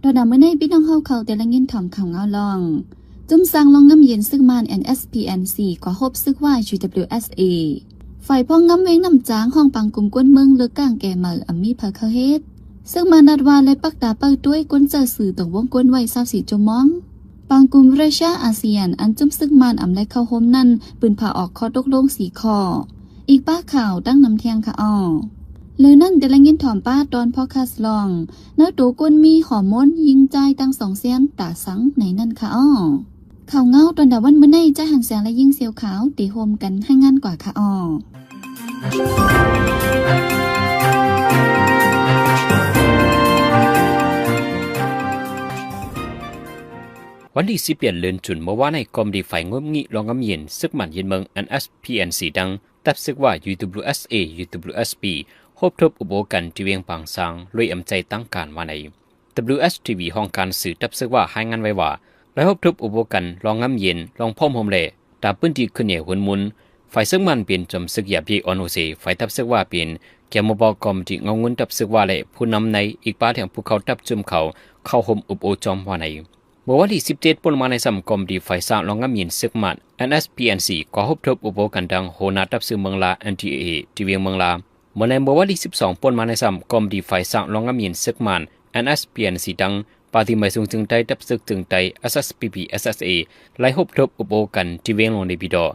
ตอนนั้นเมื่อในพี่น้องเขาแต่ละเงินถ่อมข่าวเงาลองจุ่มสร้างลองงำเย็นซึ่งมัน NSPNC กว่าฮบซึกว่า GWSA ฝ่ายพ้องงำเวงนำจางห้องปังกลุ่มกวนเมืองเลือกกลางแก่เมืออัมมีเพอเขาเฮ็ดซึ่งมันนัดว่าเลยปักตาเปิดด้วยกวนเจอสื่อตกวงกวนไว้24 ชั่วโมงปังกลุ่มประชาอาเซียนอันจุ่มซึ่งมันอำไลเข้าโฮมนั่นปืนผ่าออกคอตกลง4 ข้ออีกป้าข่าวตั้งนำเทียงค่ะอ้อเลยนั่นแต่ละเงินถ่อมป้าตอนพอคัสลองเนื้อตัวกวนมีหอมม้นยิงใจตั้ง2 เสียนตาสังในนั่นค่ะอ้อข่าวเงาตอนดาวันเมื่อในจะหันแสงและยิ่งเสียวขาวตีโฮมกันให้งั้นกว่าค่ะอ้อวันที่10 เดือนเดือนจุนเมื่อวานในกรมดีฝ่ายงบงี้รองงำเย็นซึกมันเย็นเมือง NSPNC ดังตับซึกว่า UWSA UWSP พบทบอุโบกันที่เวียงปางซางลุยอำใจตั้งการว่าใน WSTV ห้องการสื่อตับซึกว่าให้งานไว้ว่าและพบทบอุโบกันรองงำเย็นรองพ่อมโฮมเล่ตามพื้นที่ขึ้นเหนือหุ่นมุนฝ่ายซึกมันเปลี่ยนจมซึกหยาบยีออนโอเซฝ่ายตับซึกว่าเปลี่ยนแกมบอกกรมที่งงุนตับซึกว่าเล่ผู้นำในอีกป้าแห่งภูเขาตับจุ่มเขาเข้าห่มอุโบจอมว่าในเมื่อวันที่17 ปุ่นมาในสัมคมดีฝ่ายสร้างรองงำยินซึกมัน NSPNC ก็พบทบอุปกันดังโหนาตับซึกเมืองลา NTA ที่เวียงเมืองลาเมื่อในเมื่อวันที่12 ปุ่นมาในสัมคมดีฝ่ายสร้างรองงำยินซึกมัน NSPNC ดังปาฏิไม่สูงจึงใจตับซึกจึงใจ SSPP SSA ไล่พบทบอุปกันที่เวียงลงในบิดอ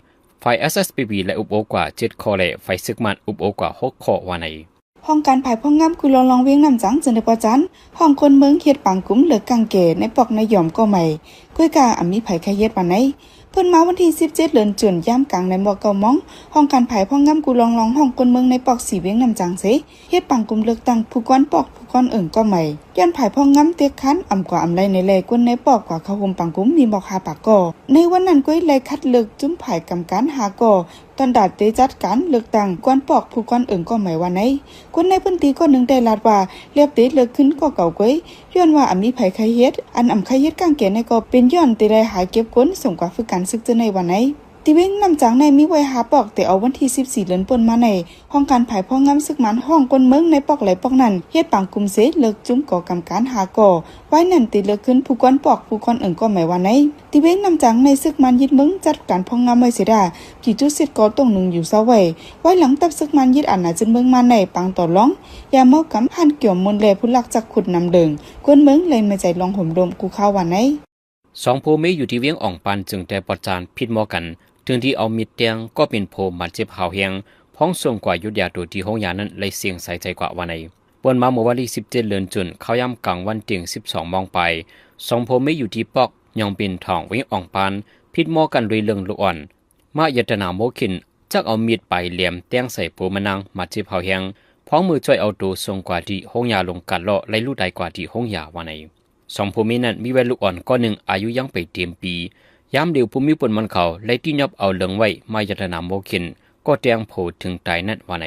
ฝ่าย SSPP และอุปกว่า7 ข้อและฝ่ายซึกมันอุปกว่า6 ข้อว่าในห้องการภายพ่องงามกุลองเวียงนำจังจนได้ปอจันห้องคนเมืองเฮ็ดปังกุ้มเหลือกังเกในปอกในยอมก็ใหม่ก้วยกาอำมีไผไขเฮ็ดปานไหนเพิ่นมาวันที่17 เดือนจุนย่ำกลางในหมอกเกามองห้องการภายพ่องงามกุลองห้องคนเมืองในปอกสีเวียงนำจังเสเฮ็ดปังกุ้มเลือกตั้งผู้ก้อนปอกผู้ก้อนก็ใหม่ย้อนภายพ่องงามเตียคันอำกว่าอำไรในแลกวนในปอกกว่าเขาห่มปังกุ้มมีบอกหาปากก่อในวันนั้นก้วยไล่คัดเลือกจุ้มภายกรรมการหาก่อตอนดาดเตจัดการเลือกตั้งก้อนปอกผู้ก้อนก็ใหม่ว่าไหนคนในพื้นที่ก็นึงได้ลาดว่าเรียบเตเลือกขึ้นก็เก่าก้วยย้อนว่าอำมีไผไขเฮ็ดอันอำไขเฮ็ดกางเกณฑ์ในก็เป็นย้อนติได้หาเก็บก้นส่งกว่าฝึกการศึกจะในวันไหนติเว้งนำจังในมีไว้หาปอกแต่เอาวันที่14 เดือนป่นมาในห้องการภายพ่องงามซึกมันห้องก้นเมืองในปอกไหลปอกนั้นเฮ็ดปังกุมเสเลิกจุ้มก่อกรรมการหาก่อไว้นั่นติเลิกขึ้นผู้ก้อนปอกผู้ก้อนก็หมายว่าไหนติเว้งนำจังในซึกมันยึดเมืองจัดการพ่องงามไว้เสียดากี่จุดสิทธิ์ก็ต้องหนึ่งอยู่ซะไว้หลังตับซึกมันยึดอันน่ะจึงเมืองมาในปังต่อร้องยาเมากำหันเกี่ยวมนแลผู้ลักจักขุดนำเดิงก้นเมืองเลยมาใจลองห่มดมกูข้าวว่าไหน2 โพเมอยู่ที่เวียงอ่องปานจึงแต่ปอจานผิดหมอกันถึงที่เอามิดเตียงก็เป็นโพมาเจ็บหาวเฮียงพ้องส่งกว่ายุดยาตัวที่ห้องยานั้นเลยเสียงใส่ใจกว่าวันในเปิ้นมาเมื่อวันที่17 เดือนจุนเข้าย่ำกลางวันเตียง12 โมงไป2 โพเมอยู่ที่ปอกยองเป็นทองเวียงอ่องปานผิดหมอกันด้วยเรื่องลูกอ่อนมายัตนาโมขินจักเอามีดไปเหลี่ยมเตียงใส่โพมานางมาเจ็บหาวเฮียงพ้องมือช่วยเอาตัวส่งกว่าที่ห้องยาลงกัดเลาะไล่ลูกได้กว่าที่ห้องยาวันใน2 โพเมนั้นมีวัยลูกอ่อนก้อนหนึ่งอายุยังไปเต็มปียามเดียวภูมิปนมันเขาไล่ที่ยบเอาเหลืองไว้มายัตนาโมขินก็เตียงโผถึงตายนั่นวันใน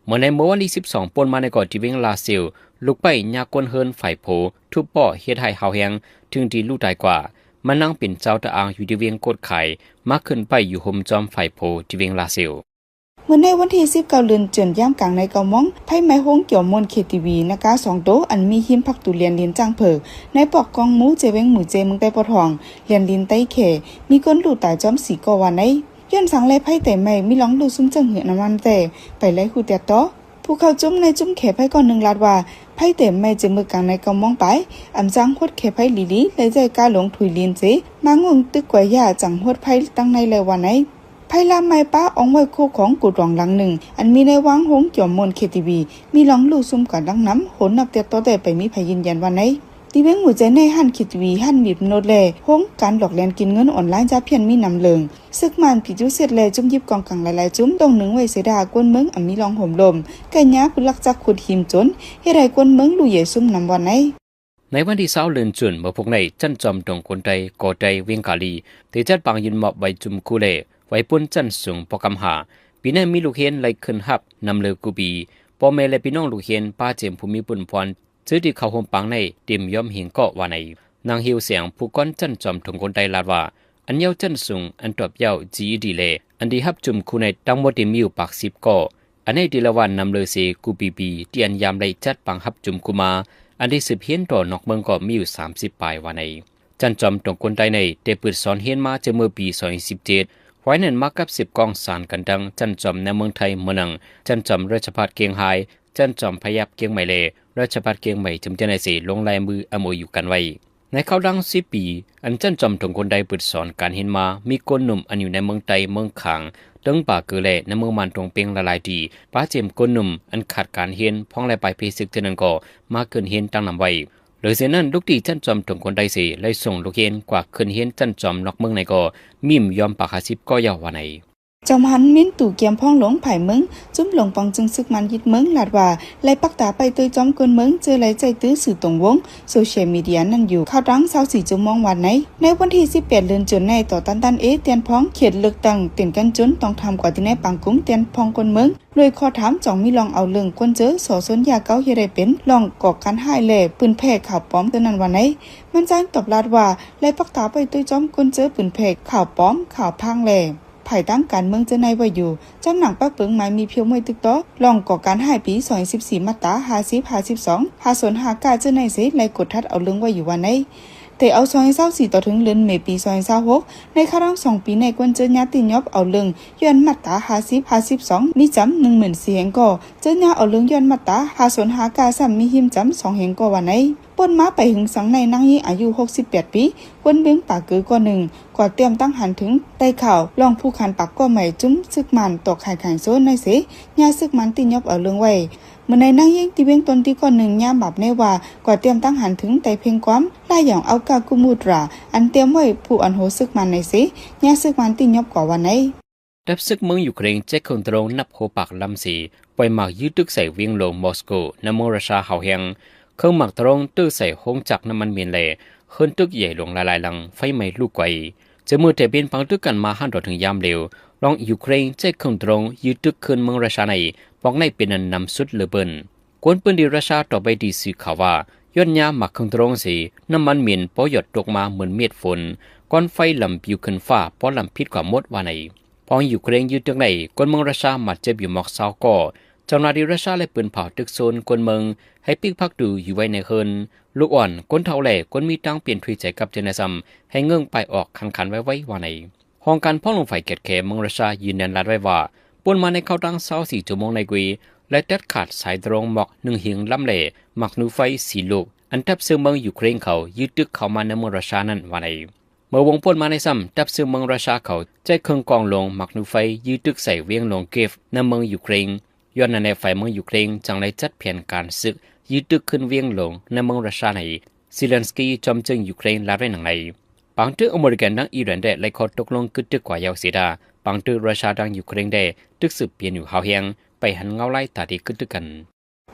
เมื่อในเมื่อวันที่12 ปนมาในก่อนที่เวงลาเซียวลุกไปยากวนเฮินฝ่ายโผทุบป่อเฮ็ดให้เฮาแหงถึงที่ลูกตายกว่ามันนั่งเป็นเจ้าตะอางอยู่ที่เวียงกดไข่มาขึ้นไปอยู่ห่มจอมฝ่ายโผที่เวียงลาเซียวเมื่อในวันที่19 เดือนจุนย่ำกลางในเกามองไผไม้ฮงเกี่ยวมนKTVนะคะ2 โตอันมีหิมผักตุเรียนลินจังเผอในปอกกองหมูเจเวงหมูเจเมืองใต้ปอทองเรียนลินใต้เขมีก้นลูกตายจอมสีกว่าในย้อนสังไลไผแต่ไม่มีร้องลูกซุ้มจังเหือน้ำมันแต่ไปไล่ฮู้แต่ต่อผู้เขาจุ้มในจุ้มเขไผก่อน1 ลาดว่าไผแต่ไม่เจมือกลางในเกามองไปอำจังฮดเขไผลีลีเลยใจกาหลงถุยลินเจมางงตึกกว่ายาจังฮดไผตั้งในเลยว่าไหนไพลาไม้ป้าอองไว้คู่ของกุดรองหลังหนึ่งอันมีในวังหงเกี่ยวมนKTVมีหลองลูกซุ่มกันดังน้ำโหนนับเตียต่อแต่ไปมีไผยืนยันว่าไหนตีเว้งหัวใจในหั่นKTVหั่นบีบโนดแลหงการหลอกแลนกินเงินออนไลน์จะเพียนมีนำเลิงซึกมันผิดจุเสร็จแลจุ่มยิบกองกลางหลายๆจุ่มตรงหนึ่งไว้เสดากวนเมืองอันมีลองห่มลมไก่ยาผู้ลักจักขุดหิมจนเฮ็ดให้กวนเมืองลู่ใหญ่ซุ่มนำวันไหนในวันที่20 เดือนจุนเมื่อพวกในจันจอมตรงคนใดก่อใดเวียงกาลีที่จัดปังยินหมอบไว้จุ่มคูเล่ไว้ปุ่นจันสูงปกำหาปีนั้นมีลูกเห็นไล่ขึ้นหับนำเลือกูบีพ่อแม่และพี่น้องลูกเห็นป้าเจมภูมิปุ่นพรซื้อที่เขาห่มปังในเตรียมย่อมหิงเกาะว่าในนางหิวเสียงผู้ก้อนจันจอมถงคนใดลาดว่าอันเย้าจันสูงอันตอบเย้าจีดีเลอันดีฮับจุ่มคูในตั้งหมดที่มีอยู่ปาก10 เกาะอันในดีละวันนำเลือเสกูบีที่อันยามไล่จัดปังฮับจุ่มกูมา อันที่สืบเฮียนต่อนอกเมืองก็มีอยู่30 ปลายวันในจันจอมตรงคนใดในได้เปิดสอนเฮียนมาจะเมื่อปี2017ไว้นั่นมากับ10กองสารกันดังจันจอมในเมืองไทยเมืองนังจันจอมราชภัฏเกียงไฮจันจอมพยับเกียงใหม่เลราชภัฏเกียงใหม่จำเจนายสีลงลายมืออโมอยู่กันไว้ในเขาดัง10 ปีอันจันจอมตรงคนใดเปิดสอนการเฮียนมามีคนหนุ่มอันอยู่ในเมืองไทยเมืองขางตั้งป่าเกลือในเมืองมันตรงเปียงละลายดีป้าเจมคนหนุ่มอันขาดการเฮียนพ้องลายไปเพศึกเจนันก็มาเกินเฮียนตั้งนำไว้หรือเช่นนั้นลูกดีจันจอมตรงคนใดสิเลยส่งลูกเฮียนกว่าขึ้นเฮียนจันจอมนอกเมืองในก็มิมยอมปาก50ก็ยาววันไหนจอมหันมิ้นตู่เกียมพ่องหลงไผ่เมืองจุ้มหลงปองจึงซึกมันยิดเมืองลาดว่าไล่ปักตาไปตัวจอมกวนเมืองเจอไหลใจตื้อสื่อตรงวงโซเชียลมีเดียนั่นอยู่ข่าวดัง24 ชั่วโมงวันไหนในวันที่18 เดือนในต่อตันเตียนพ้องเขียนเลือกตั้งเตียนกันจนต้องทำกว่าที่ในปังกุ้มเตียนพ้องกวนเมืองโดยข้อถามจ่องมีลองเอาเรื่องกวนเจอสอสนยาเก้าเฮได้เป็นลองก่อการให้แหล่ปืนแพร่ข่าวป้อมตัวนั้นวันไหนมันจ้างตอบลาดว่าไล่ปักตาไปตัวจอมกวนเจอปืนแพร่ข่าวป้อมข่าวพังแหล่ภายตั้งการเมืองเจอในไว้อยู่จำหนังปักเปิงหมายมีเพียวมวยตึกโตลองก่อการให้ปี2014มาตรา50 52 50 59เจอในเสไล่กดทัดเอาเรื่องไว้อยู่วันไหนแต่เอา2024ต่อถึงเดือนเมษายน2026ในครั้ง2 ปีในกวนเจอญาติยอบเอาเรื่องย้อนมาตรา50 52มีจำ14,000แห่งก่อเจอญาเอาเรื่องย้อนมาตรา50 59มีหิมจำ2แห่งก่อวันไหนป่นมาไปหึงสังในนางยิงอายุ68 ปีกวนเบียงปากกือก่อหนึ่งกว่าเตรียมตั้งหันถึงได้ข่าวลองผู้ขันปากก็ใหม่จุ้มซึกมันตกไข่ไข่โซนในเสญาซึกมันติยอบเอาเรื่องไว้เมื่อในนางยิงที่เบียงตนที่ก่อหนึ่งย่ามบับในว่ากว่าเตรียมตั้งหันถึงแต่เพียงความล่าอย่างเอากากุมูตราอันเตรียมไว้ผู้อันโหซึกมันในเสญาซึกมันติยอบกว่าวันไหนดับซึกเมืองยูเครนเจ๊คงตรงนับโคปากลำสีปล่อยหมากยืดตึกใส่เวียงลงมอสโกนำมรัสชาเฮาเฮงเครื่องหมักตรงตื้อใส่ห้องจักน้ำมันเมียนเล่ขึ้นตึกใหญ่ลงลายลังไฟไหม้ลูกไก่จะมือแต่เป็นพังตึกกันมาหันต่อถึงยามเร็วลองยูเครนเจ๊คงตรงยืดตึกขึ้นเมืองรัสชาในปองในเป็นอันนำสุดเลเบินกวนปืนดีรัสชาต่อไปดีสื่อข่าวว่าย้อนยาหมักคงตรงสีน้ำมันเมียนปอหยดตกมาเหมือนเม็ดฝนก้อนไฟลำปิวขึ้นฟ้าปอลำพิษกว่ามดว่าในพองยูเครนยืดตึกในกวนเมืองรัสชามาเจ็บอยู่หมอกเศร้าก่อเจ้าหน้าที่รัสเซียเลยปืนเผาตึกโซนกวนเมืองให้ปิกพักดูอยู่ไว้ในเฮินลูกอ่อนก้นเท่าแหล่ก้นมีตั้งเปลี่ยนทวีใจกับเจเนซัมให้เงื่องไปออกคันไว้ว่าในห้องการพ่อลงไฟเกตแขเมืองรัสเซียยืนยันรัดไว้ว่าป่วนมาในเข้าตั้ง24 ชั่วโมงในกุยและตัดขาดสายตรงหมอก1 หิงลำเล่หมักนูไฟ4 ลูกอันทับซึ่งเมืองยูเครนเขายืดตึกเข้ามาในเมืองรัสเซียนั้นว่าในเมื่อวงป่วนมาในซ้ำทับซึ่งเมืองรัสเซียเขาใจเครื่องกองลงหมักนูไฟยืดตึกใส่เวียงลงเกฟในเมืองยูเครนย้อนในฝ่ายเมืองยูเครนจังได้จัดแผนการศึกยืดตึกขึ้นเวียงลงในเมืองรัสเซียในซิเลนสกี้จอมจึงยูเครนลาไว้หนังในบางตึกอเมริกันดังอิหร่านได้ไล่ขอตกลงกึดตึกกว่ายาวเสียดาบางตึกรัสเซียดังยูเครนได้ตึกสืบเปลี่ยนอยู่หาวเฮียงไปหันเงาไล่ตาดีกึดตึกกัน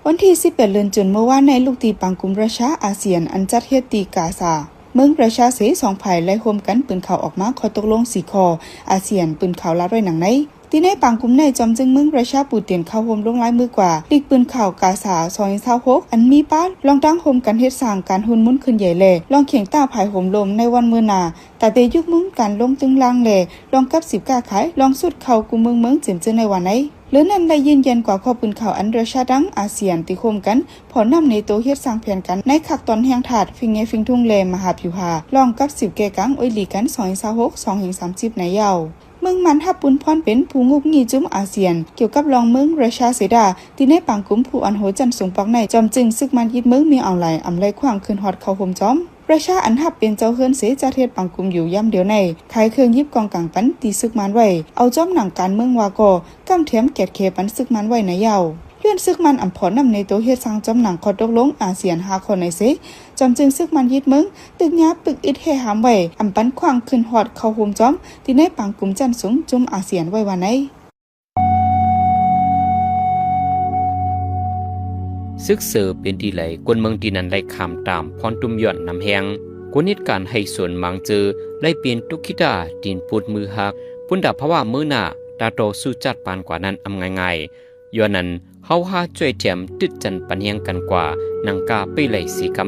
วันที่18 เดือนเมื่อวานในลูกตีปังกุมรัสเซียอาเซียนอันจัดเฮ็ดตีกาซาเมืองประชาเส2ฝ่ายไล่ร่วมกันปืนข่าวออกมาขอตกลง4ข้ออาเซียนปืนข่าวลัดไว้หนังในที่ในปังกุมในจอมจึงเมืองประชาปูเตียนเข้าโฮมลงลายมือกว่าลีกปืนข่าวกาซา2026อันมีป้าลองตั้งโฮมกันเฮ็ดสร้างการหุ่นมุนขึ้นใหญ่แลลองเขียงตาภายโฮมลมในวันมื้อหน้าแต่เตยุกมุ้งการลงตึงล่างแลลองกับ10ก้าขายลองสุดเข้ากุมเมืองเจิมเจอในวันไหนหรือนั้นได้ยืนยันกว่าข้อปืนข่าวอันรัสเซียดังอาเซียนติโคมกันพอนำในโตเฮ็ดสร้างแผนกันในขักตอนแห่งถาดฟิงเงฟิงทุ่งเลมหาผิวหาลองกับ10แก่กังอ้อยหลีกัน2026 2-30ในยาวเมืองมันทับปุนพรเป็นผู้งุกงีจุ้มอาเซียนเกี่ยวกับรองเมืองรัสเซียเสดาที่ในปังกุมผู้อันโหจันสูงปักในจอมจึงซึกมันยิดเมืองมีเอาไหลอำไลขวางขึ้นฮอดเข้าโฮมจอมประชาอันทับเป็นเจ้าเฮือนเสจัดเฮ็ดปังกุมอยู่ย่ำเดียวในขายเครื่องยิบกองกลางปันตีซึกมันไว้เอาจอมหนังการเมืองวาโกกำเทียมแกดเคปันซึกมันไว้ในยาวย้อนซึกมันอำพรนำในโตเฮ็ดสร้างจอมหนังขอตกลงอาเซียน5คนในเสจอมจึงซึกมันยิดเมืองตึกยาปึกอิดเฮหามไว้อำปันขวางขึ้นฮอดเข้าโฮมจอมที่ในปังกุมจันสูงจุ่มอาเซียนไว้ว่าไหนซึกเสือเป็นดีไหลกวนเมืองดีนันไล่ขามตามพรตุมย่อนนำแหงกวนเหตุการณ์ให้ส่วนมังเจอไล่เปลี่ยนตุกิดาดินปูดมือหักปุ่นดับเพราะว่ามือหน้าตาโตสู้จัดปานกว่านั้นอำง่ายๆย้อนนั้นเฮาหาช่วยแถมตึดจันปันเฮียงกันกว่านังกาไปไหลสีกำ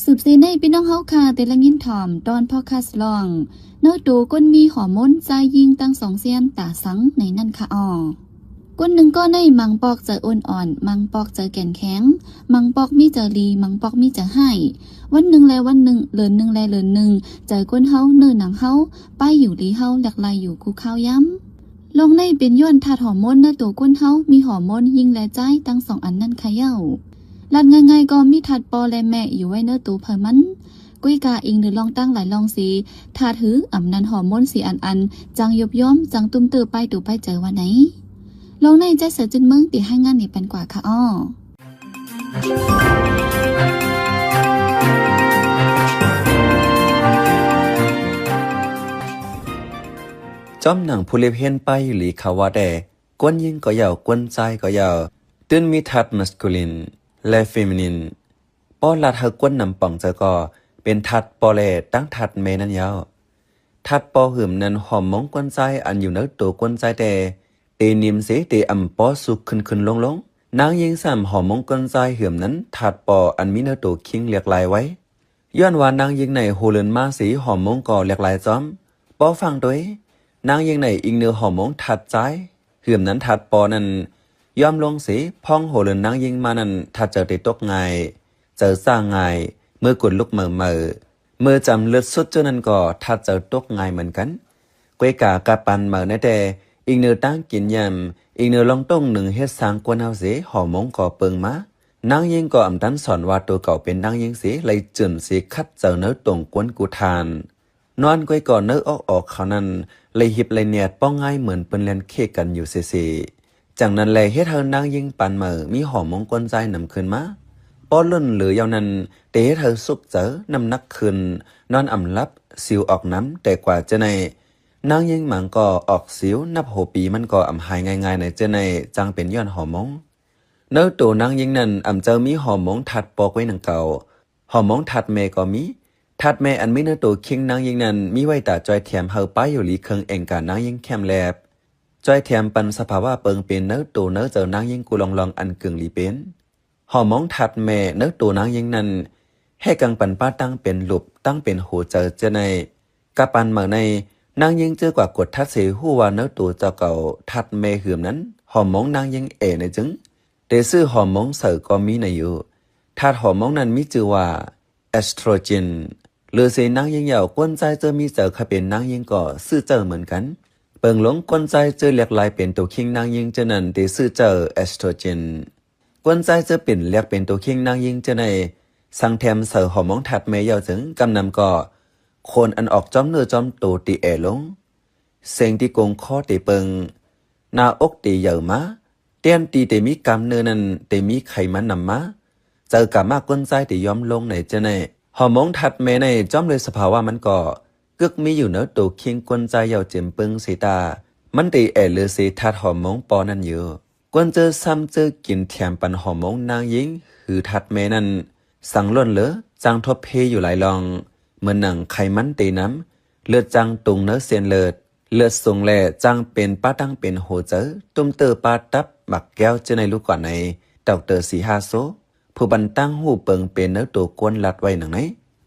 สืบเส สีในพี่น้องเฮาค่ะแต่ละยินถ่อมตอนพอดคาสต์ลองเนื้อตูก้นมีฮอร์โมนใจยิงตั้ง2เสียนตาสังในนั่นค่ะก้นหนึ่งก็ในมังปอกเจออ่อนมังปอกเจอแก่นแข็งมังปอกมีเจอลีมังปอกมีเจอให้วันหนึ่งแลวันหนึ่งเลินหนึ่งแลเลินหนึ่งเจอก้นเฮาเนื้อหนังเฮาป้ายอยู่ลีเฮาหลักลายอยู่คู่ข้าวย้ำลงในเป็นย้อนธาตุฮอร์โมนเนื้อตัวก้นเฮามีฮอร์โมนยิงและใจตั้ง2อันนั่นค่ะเย้าลัดง่ายๆก็มีธาตุปอและแม่อยู่ไว้เนื้อตัวเพิ่มมันกุ้ยกาอิงหรือลองตั้งหลายลองสีธาตุหืออำนันฮอร์โมนสีอันจังยบย้อมจังตุ้มเตือไปตูไปเจอวันไหนลงในใจเสือจินเมืองตีให้งานนี่เป็นกว่าค่ะจอมหนังผู้เล็บเห็นไปหลีเขาว่าแต่กวนยิงก็ยาวกวนใจก็ยาวตื่นมีทัดมัสคูลินและเฟมินินป้อลาเธอกวนนำป่องเจอก็เป็นทัดปอเลตั้งทัดเมนั่นยาวทัดปอหืมนั้นหอมมองกวนใจอันอยู่ในตัวกวนใจแต่เตนิมเสเตอำปอสุกขึ้นลงนางยิงสามหอมมงกลใจเหื่อมนั้นถัดปออันมีเนื้อตัวคิงเลียกลายไว้ย้อนว่านางยิงในโฮเลนมาสีหอมมงก่อเลียกลายจอมปอฟังตัวนางยิงในอิงเนื้อหอมมงถัดใจเหื่อมนั้นถัดปอนั้นยอมลงสีพองโฮเลนนางยิงมานั้นถัดเจอติตกไงเจอสร้างไงเมื่อกดลุกเมื่อจำเลือดสุดเจ้านั้นก็ถัดเจอตกไงเหมือนกันกวยกากาปันในแต่อีกเนื้อตั้งกินยำอีกเนื้อลองต้งหนึ่งเฮ็ดสร้างกวนเอาเสียหอมงก่อเปิงมานางยิงก็อำตันสอนว่าตัวเก่าเป็นนางยิงเสียเลยจืนเสียคัดเจอเนื้อตรงกวนกูทานนอนก้อยก่อนเนื้อออกเขานั้นเลยหิบเลยเนียดป้องง่ายเหมือนเป็นเล่นเคกันอยู่เสียจากนั้นเลยเฮ็ดเธอนางยิงปันมีหอมงกวนใจนำขึ้นมาป้อลุ่นหรือยาวนั้นเตะเธอสุกเจอนำนักขึ้นนอนอ่ำลับสิวออกน้ำแต่กว่าจะในนางยิงหมังก็ออกสิวนับโหปีมันก็อำหายง่ายๆในเจในจังเป็นย้อนหอมงเนื้อตัวนางยิงนั้นอำเจอมีหอมงถัดปอกไว้หนังเก่าหอมงถัดเมก็มีถัดเมอันมีเนื้อตัวคิงนางยิงนั้นมีไว้แต่จอยแถมเฮาป้ายอยู่ลีเคิงเองการนางยิงแคมแลบจอยแถมปันสภาวะเปิงเป็นเนื้อตัวเนื้อเจอนางยิงกูลองอันกึ่งลีเป็นหอมงถัดเมเนื้อตัวนางยิงนั้นให้กังปันป้าตั้งเป็นหลุบตั้งเป็นหูเจอเจในกะปันในนางยิงเจอกว่ากดทัดเสียหัวเนื้อตัวเจ้าเก่าทัดเมหืมนั้นหอมมงนางยิงในจึงเดซื้อหอมมงเสือก็มีในอยู่ทัดหอมมงนั้นมีชื่อว่าเอสโตรเจนหรือเสียนางยิงยาวกวนใจเจอมีเจอขเป็นนางยิงก็ซื้อเจอเหมือนกันเปิงหลงกวนใจเจอเรียกลายเป็นตัวคิงนางยิงเจนั้นเดซื้อเจอเอสโตรเจนกวนใจเจอเป็นเรียกเป็นตัวคิงนางยิงเจในสังแถมเสือหอมมงทัดเมยาวถึงกำนำก็คนอันออกจอมเนื้อจอมตัวตีลงเสียงที่กงข้อตีเปิงหน้าอกตีเยอะมาเตียนตีเตมีกำเนื้อนั้นเตมีไขมันนำมาเจอกามากก้นใจตีย้อมลงในเจในหอมงถัดเมในจอมเลยสภาวะมันก็กึกมีอยู่เนื้อตัวคิงก้นใจเยาเจ็มเปิงสีตามันตีเลือสีทัดหอมงปอนั่นอยู่ก้นเจอซ้ำเจอกินแถมปันหอมงนางยิงหือทัดเมนั้นสั่งล้นเหลือจังทบเพอยู่หลายลองเมื่อหนังไขมันตีน้ำเลือดจังตุงเนื้อเสียนเลือดส่งแหล่จังเป็นป้าตั้งเป็นโหเจอตุ้มเตอป้าตับบักแก้วเจอในลูกก่อนในดอกเตอร์สี5โซผู้บันตั้งหูเปิงเป็นเนื้อตัวกวนลัดไว้หนังไหน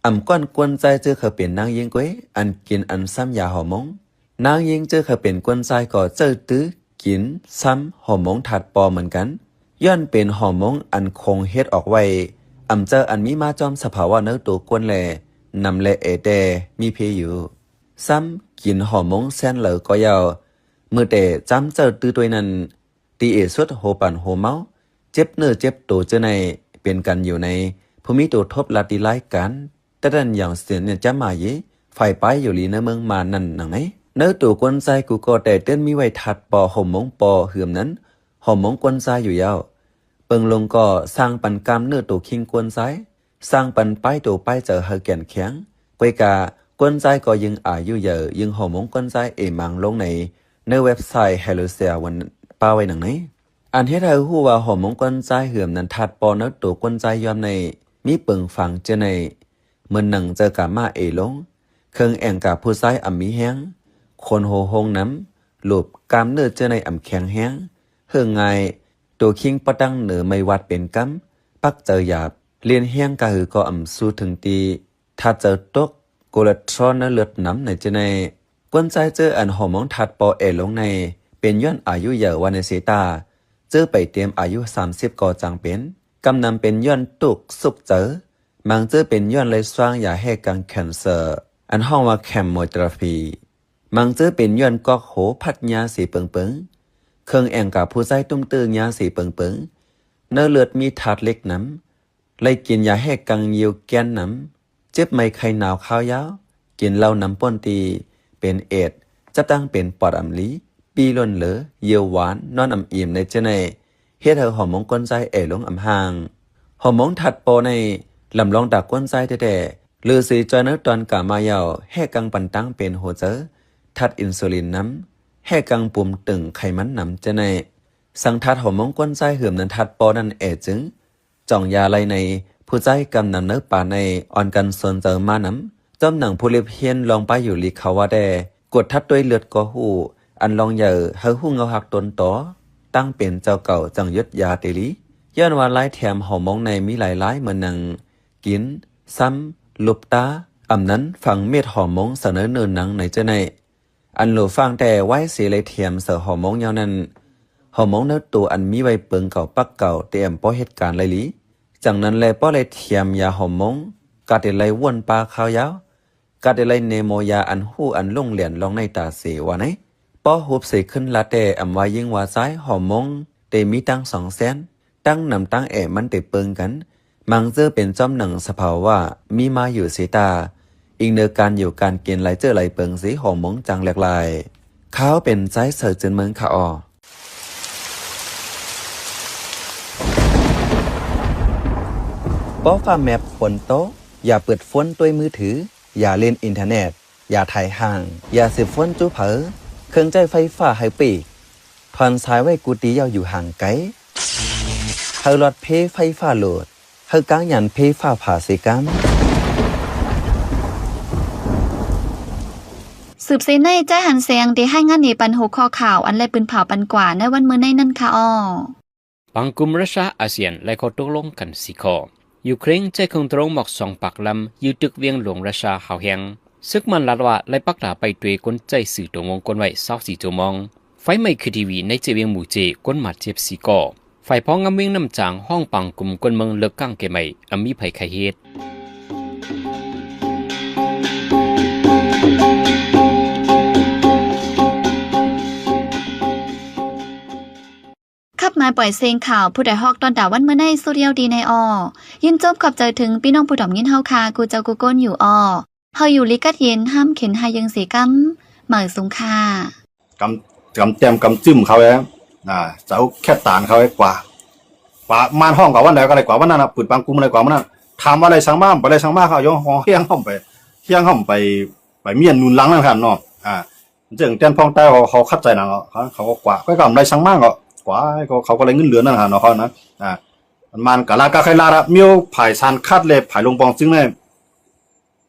อ่ำก้อนกวนใจเจอเขาเป็นนางยิงก้วยอันกินอันซ้ำยาหอมงนางยิงเจอเขาเป็นกวนใจก็เจอตื้อกินซ้ำหอมงถัดปอเหมือนกันย้อนเป็นหอมงอันคงเฮ็ดออกไว้อ่ำเจออันมีมาจอมสภาวะเนื้อตัวกวนแหล่นำและมีเพอยู่ซ้ำกินหอมงแซนเหลอก็ยาวเมื่อแต่จำเจอตื้อตัวนั้นตีสุดโหปันโหเมาเจ็บเนื้อเจ็บตัวเจอในเป็นกันอยู่ในภูมิตัวทบลาติไลกันแต่ดันอย่างเสียนเนี่ยจะมาเยไฟไปอยู่ลีในเมืองมานั่นหนังไหนเนื้อตัวกวนใจกูก็แต่เต้นมีไว้ถัดปอหอมงปอเหือมนั้นหอมงกวนใจอยู่ยาวเปิงลงก็สร้างปันกรรมเนื้อตัวคิงกวนใจสร้างปันป้ายตัวป้ายเจอเฮแก่นแข็งกวยกากวนใจก็ยังอายุเยอะยังหอมงกวนใจมังลงในเว็บไซต์ Hello Cell วันป้าไว้หนังไหนอันให้เธอหู้ว่าหอมงกวนใจเหื่อมนั้นทัดปอเนื้อตัวกวนใจยอมในมีเปิงฟังเจในเมื่อหนังเจอกามาลงเครื่องแองกับผู้ชายอ่ำมีแห้งคนโหหงน้ำหลบกามเนื้อเจในอ่ำแข็งแห้งเฮืองไงตัวคิงปะดังเหนือไม่วัดเป็นกำปักเจอหยาบ เลียนเฮียงกะหือก็อำสู้ถึงตีถ้าเจอตกโกเลตรอนนเลือดน้ำในจะในกวนใจเจออันหอมองทัดปอเอลงในเป็นย้อนอายุเยอะวันในเสตาเจอไปเตรียมอายุ30ก่อจังเป็นกำนำเป็นย้อนตุกสุกเจอมังเจอเป็นย้อนเลยสร้างยาให้กังแคนเซอร์อันห้องว่าแคมโมเทอราฟีมังเจอเป็นย้อนกอกโหพัดยาสีเปิงเปิงเครื่องแองกับผู้ใจตุ้มตื้อยาสีเปิงเปิงเนื้อเลือดมีถาดเล็กน้ำเลยกินยาให้กังยิวแกนน้ำเจ็บไม่ไข้หนาวข้าวยาวกินเหล้าน้ำป้นตีเป็นเอดจะตั้งเป็นปอดอำลีปีล้นเหลือเยียวหวานนอนอำอิ่มในเจเนเฮ็ดให้หอมมงกลใจลงอำห่างหอมมงถัดโปในลำลองดักกวนใจแต่หรือสีจอยเนื้อตอนกามายาวให้กังปันตั้งเป็นหัวเจอทัดอินซูลินน้ำให้กังปุ่มตึงไขมันน้ำเจเนสังทัดหอมมงกลใจเหื่อมนันทัดโปนั่นจึงจ่องยาไรในผู้ใจกำนำเนื้อป่าในอ่อนกันสนเจอมาน้ำจอมหนังผู้เลียบเฮียนลองไปอยู่ลีเขาว่าแดกดทัดด้วยเลือดก็หูอันลองใหญ่เฮาหูเงาหักตนต่อตั้งเป็นเจ้าเก่าจังยศยาเตลีย้อนว่าไล่แถมหอมมองในมีหลายเหมือนนังกินซ้ำลุบตาอำนั้นฝังเม็ดหอมมงเสนอเนินหนังในเจ้าในอันหลูฟังแต่ไว้เสียเลยเทียมเสือหอมมงยาวนั้นหอมมงเนื้อตัวอันมีใบเปิงเก่าปักเก่าเตรียมป้อเหตุการณ์ไรลีจังนั้นแลป้อเลยเทียมยาหอมมงกาเดลัยว่นปลาข้าวยาวกาเดลัยเนโมยาอันหู้อันลุ่งเหรียญลองในตาเสวะไหนป้อหุบเสขึ้นละแต่อำว่ายิ่งว่าซ้ายหอมมงเตมีตั้ง200,000ตั้งนำตั้งมันเตเปิงกันมังเจอเป็นจอมหนังสภาวว่ามีมาอยู่เสตาอิงเนอการอยู่การเกณฑ์ไหลเจอไหลเปิงสีหอมมงจังแหลกลายเขาเป็นใจเสือจนเมืองขาออป้อฟ้าแมพฝนโตอย่าเปิดฝนด้วยมือถืออย่าเล่นอินเทอร์เน็ตอย่าถ่ายห่างอย่าสืบฝนจู้เผอเครื่องใจไฟฟ้าให้ปีกทอนสายไว้กูตียาวอยู่ห่างไกลเฮาหลอดเพไฟฟ้าโหลดเฮากางยันเพฟ้าผ่าสิกัมสืบเสในใจหันเสียงที่ให้งานในปันหัวข้อข่าวอันแลปืนเผาปันกว่าในวันมื้อในนั่นค่ะอ้อปังกุมรัสเซียอาเซียนและข้อตกลงกัน4ข้อยูเครนใจคงตรงหมอก2ปากลำยืดตึกเวียงหลวงรัสเซียหาวแหงซึกมันลัดว่าไล่ปักดาไปด้วยกลใจสื่อตรงวงกลไว้24ชั่วโมงไฟไหม้คือทีวีในเจเวียงหมู่เจกลมาเจ็บ4ก่อไฟพ้องงำเวียงน้ำจางห้องปังกลุ่มกลเมืองเลิกกั้งเกใหม่อมีภัยไข้เฮ็ดขับมาปล่อยเสียงข่าวผู้ใดฮอกตอนดาวันเมื่อในสุเรียวดีในอยินจบขอบใจถึงพี่น้องผู้ดอมยินเฮาคากูเจ้ากูก้นอยู่เฮาอยู่ลิกัดเย็นห้ามเข็นหายังสีกำเหมือสุงคากำแจมกำจิ้มเขาไว้เจ้าแค่ตานเขาไว้กว่าม่านห้องกับวันไหนก็อะไรกว่าวันนั้นปืนปังกุมอะไรกว่าวันนั้นทำอะไรช่างบ้านไปอะไรช่างบ้านเขาย่อเฮี้ยงห้องไปเมียนนุนลังนั่นครับเนาะจึงแจมพองใต้เขาคัดใจนะเขาก็กว่าก็กำไรช่างบ้านก็กว่าเขาก็เลยเงินเหลือนั่นฮะเนาะเขานะมันกะลากะใครลาละเมียวผายซานคัดเลยผายลงปองจึงเนี่ย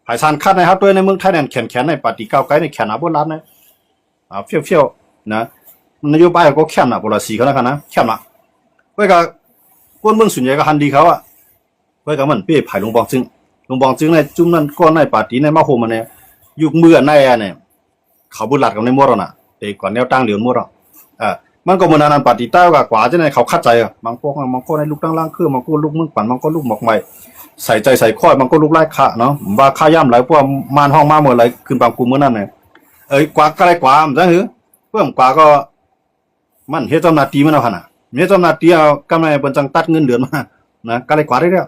ผายซานคัดนะครับด้วยในเมืองไทยเนี่ยแขนในปฏิก้าวไกลในแขนอาบุญรัตน์นะเฟี้ยวนะนโยบายก็เข้มนะบริษีเขานะครับนะเข้มนะไว้กับคนเมืองส่วนใหญ่ก็ฮันดีเขาไว้กับมันเป้ผายลงปองจึงในจุ่มนั้นก้อนในปฏิในมาโฮมันเนี่ยยุคเมื่อในเนี่ยเขาบุญรัตน์กับในมรณะแต่ก่อนแนวตั้งเหลียวมรณะมันก็เหมือนนั้นปฏิเต้ากว่าจะในเขาคัดใจบางพวกบางคนในลูกตั้งล่างคือบางคนลูกมึงปั่นบางคนลูกหมอกใหม่ใส่ใจใส่ข้อยบางคนลูกไล่ขะเนาะว่าข้าย่ำไหลพวกมานห้องมาเมื่อไรขึ้นบางกูเมื่อนั้นเนี่ยกว่าก็ไรกว่ามันจะหือเพื่อนกว่าก็มันเฮ็ดจำนาตีมันเอาขนาดเฮ็ดจำนาตีเอากำไรบนจังตัดเงินเดือนมานะก็ไรกว่าได้แล้ว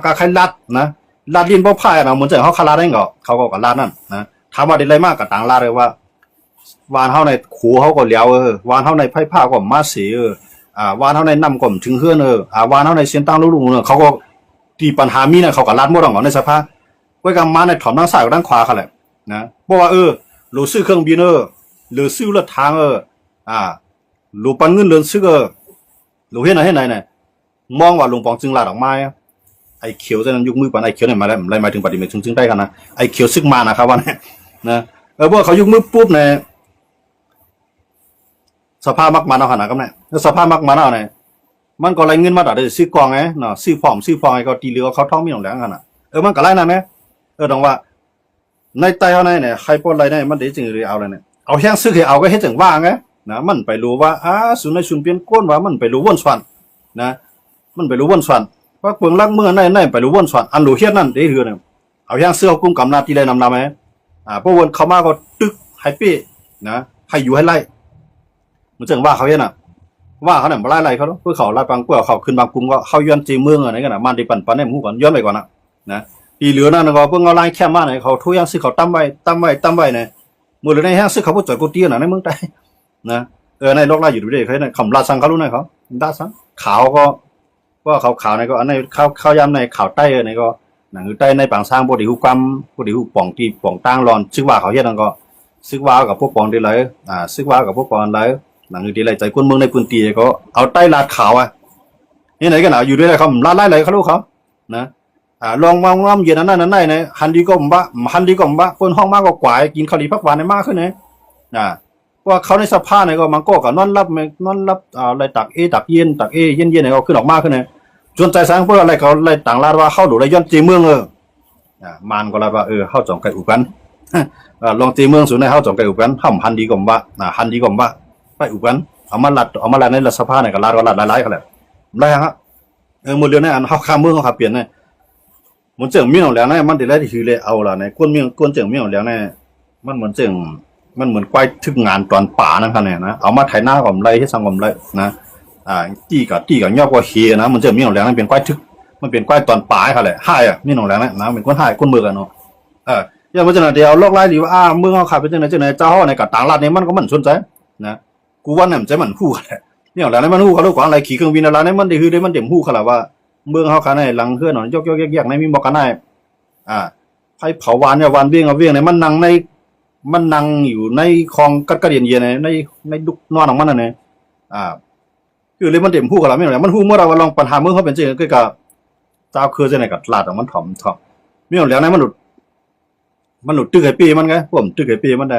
กาใครลัดนะลัดลินบ่พ่ายนะเหมือนจะเขาคาลาได้ก็เขาก็ลัดนั่นนะถามว่าได้ไรมากก็ต่างลาเลยว่าวานเฮาในขู่เฮาก็เหลียววานเฮาในไผ่ผ้าก็มาเสียวานเฮาในนำก็ถึงเฮือนวานเฮาในเสียนตั้งลุงๆเขาก็ตีปัญหามีน่ะเขาก็ลัดหมดของในสภาไว้กับมาในถอมทางซ้ายกับทางขวาเขาแหละนะบ่ว่าหลูซื้อเครื่องบินหรือซื้อรถทางหลูปันเงินเรือนซื้อหลูเฮ็ดไหนน่ะมองว่าลุงปองจึงลาดออกมาไอ้เขียวจะนั้นยกมือปันไอ้เขียวเนี่ยมาแล้วไล่มาถึงปฏิเมตจึงได้กันนะไอ้เขียวซึกมานะครับว่านะพวกเขายกมือปุ๊บเนี่ยสภาพมักมาเอาขนาดกันเนี่ยสภาพมักมาเอาเนี่ย มันก็ไรเงินมาได้ซื้อกองไงเนาะซื้อพร้อมไอ้ก็ตีเหลือเขาท้องมีหนองแหลงกันน่ะมันก็ไรนั่นนะต้องว่าในใต้เฮาในเนี่ยใครปนไรเนี่ยมันได้จึงหรือเอาเลยเนี่ยเอาแห้งซื้อให้เอาก็เฮ็ดจังว่าไงนะมันไปรู้ว่าสุนในสุนเปลี่ยนก้นว่ามันไปรู้วนสวนนะมันไปรู้วนสวนว่าเปิงลักเมื่อในไปรู้วนสวนอันรู้เฮ็ดนั่นได้คือเนี่ยเอาแห้งซื้อเอากุ้งกำนาตีเลยนำมั้ยพวกวนเข้ามาก็ตึกให้ปี้นะให้อยู่ให้ไล่มันจังว่าเขาเฮ็ดน่ะว่าเขาเนี่ยมาไล่เขาเพื่อเขาไล่ปังเพื่อเขาขึ้นบางกลุ่มก็เข้าย้อนจีเมืองอะไรกันนะมันได้ปั่นในหมู่ก่อนย้อนไปก่อนนะอีเหลือนั่นก็เพิ่งเอาไล่แค่มาเนี่ยเขาทุยังซื้อเขาตั้มไว้เนี่ยมือเหลือในแห้งซื้อเขาพูดจ่อยกูเตี้ยในเมืองใต้นะในโลกไล่อยู่ด้วยเขาเนี่ยคำลาสังเขารู้ไหมเขาด่าสังขาวก็ว่าเขาขาวในก็อันในข้าวยำในขาวใต้ในก็หนังใต้ในปางสร้างบดีหูกำบดีหูป่องตีป่องตั้งรอนซึ่งว่าเขาเฮ็ดนั่นก็ซึ่งว่ากับพวกป่องดีเลยซึ่งว่ากับพวกป่องเลยหนังดีเลยใจคนเมืองในพื้นที่ก็เอาใต้ลาดขาวนี่ไหนกันอยู่ด้วยอะไรเขาลาดไล่เลยเขารู้เขานะลองมองน้ำเย็นนั่นเนี่ยฮันดีก็บ้าคนห้องมากก็กวายกินข้าวดีพักหวานในมากขึ้นเนี่ยว่าเขาในสภาพเนี่ยก็มันก็กับนอนรับอะไรตักเย็นเนี่ยก็ขึ้นออกมากขึ้นเนี่ยจนใจสังพวกอะไรเขาอะไรต่างลาดว่าเข้าดูอะไรย้อนจีเมืองมันก็เลยว่าเข้าจ่องไก่อุกันลองจีเมืองสุดในเข้าจ่องไก่อุกันห้ามฮันดีก็บ้าไปอุกันเอามาลัดในรัฐสภาเนี่ยก็ลัดไล่เขาแหละไล่ฮะหมดเรื่องในอันเข้าข้ามเมืองเขาขับเปลี่ยนเนี่ยมันเจิงมีหนองแล้วเนี่ยมันได้ที่คือเลยเอาล่ะในก้นเจิงมีหนองแล้วเนี่ยมันเหมือนเจิงมันเหมือนควายทึกงานตอนป่านะครับเนี่ยนะเอามาไถหน้าก่อมไรให้สังก่อมไรนะจี้กับยอกว่าเฮียนะมันเจิงมีหนองแล้วมันเป็นควายทึกมันเป็นควายตอนป่าเขาแหละให้มีหนองแล้วนะเป็นคนให้คนเมืองกันเนาะอย่างมันจะเดียวโลกไล่ดีว่าเมืองเขาขับเป็นจังไหนเจ้าในกับต่างรัฐเนี่ยมันก็มันสนใจนะกูว่าเนี่ยมันใจมันคู่กันนี่หนองแล้วเนี่ยมันคู่เขาลูกกว่าอะไรขี่เครื่องบินอะไรเนี่ยมันได้คือได้มันเต็มคู่เขาแหละว่าเมืองเขาขนาดหลังเพื่อนหนอนยกในมีบอกกันได้ไฟเผาวานเนี่ยวันเวียงเนี่ยมันนั่งอยู่ในคลองกัดกระเดียนเย็นในดุกนอนของมันนั่นเองคือเลยมันเต็มผู้กับเราไม่หรอกมันผู้เมื่อเราลองปัญหาเมืองเขาเป็นจริงก็กับเจ้าคือจะไหนกับลาดของมันถ่อมไม่หรอกแล้วนะมันหลุดตึกไอปีมันไงผมตึกไอปีมันได้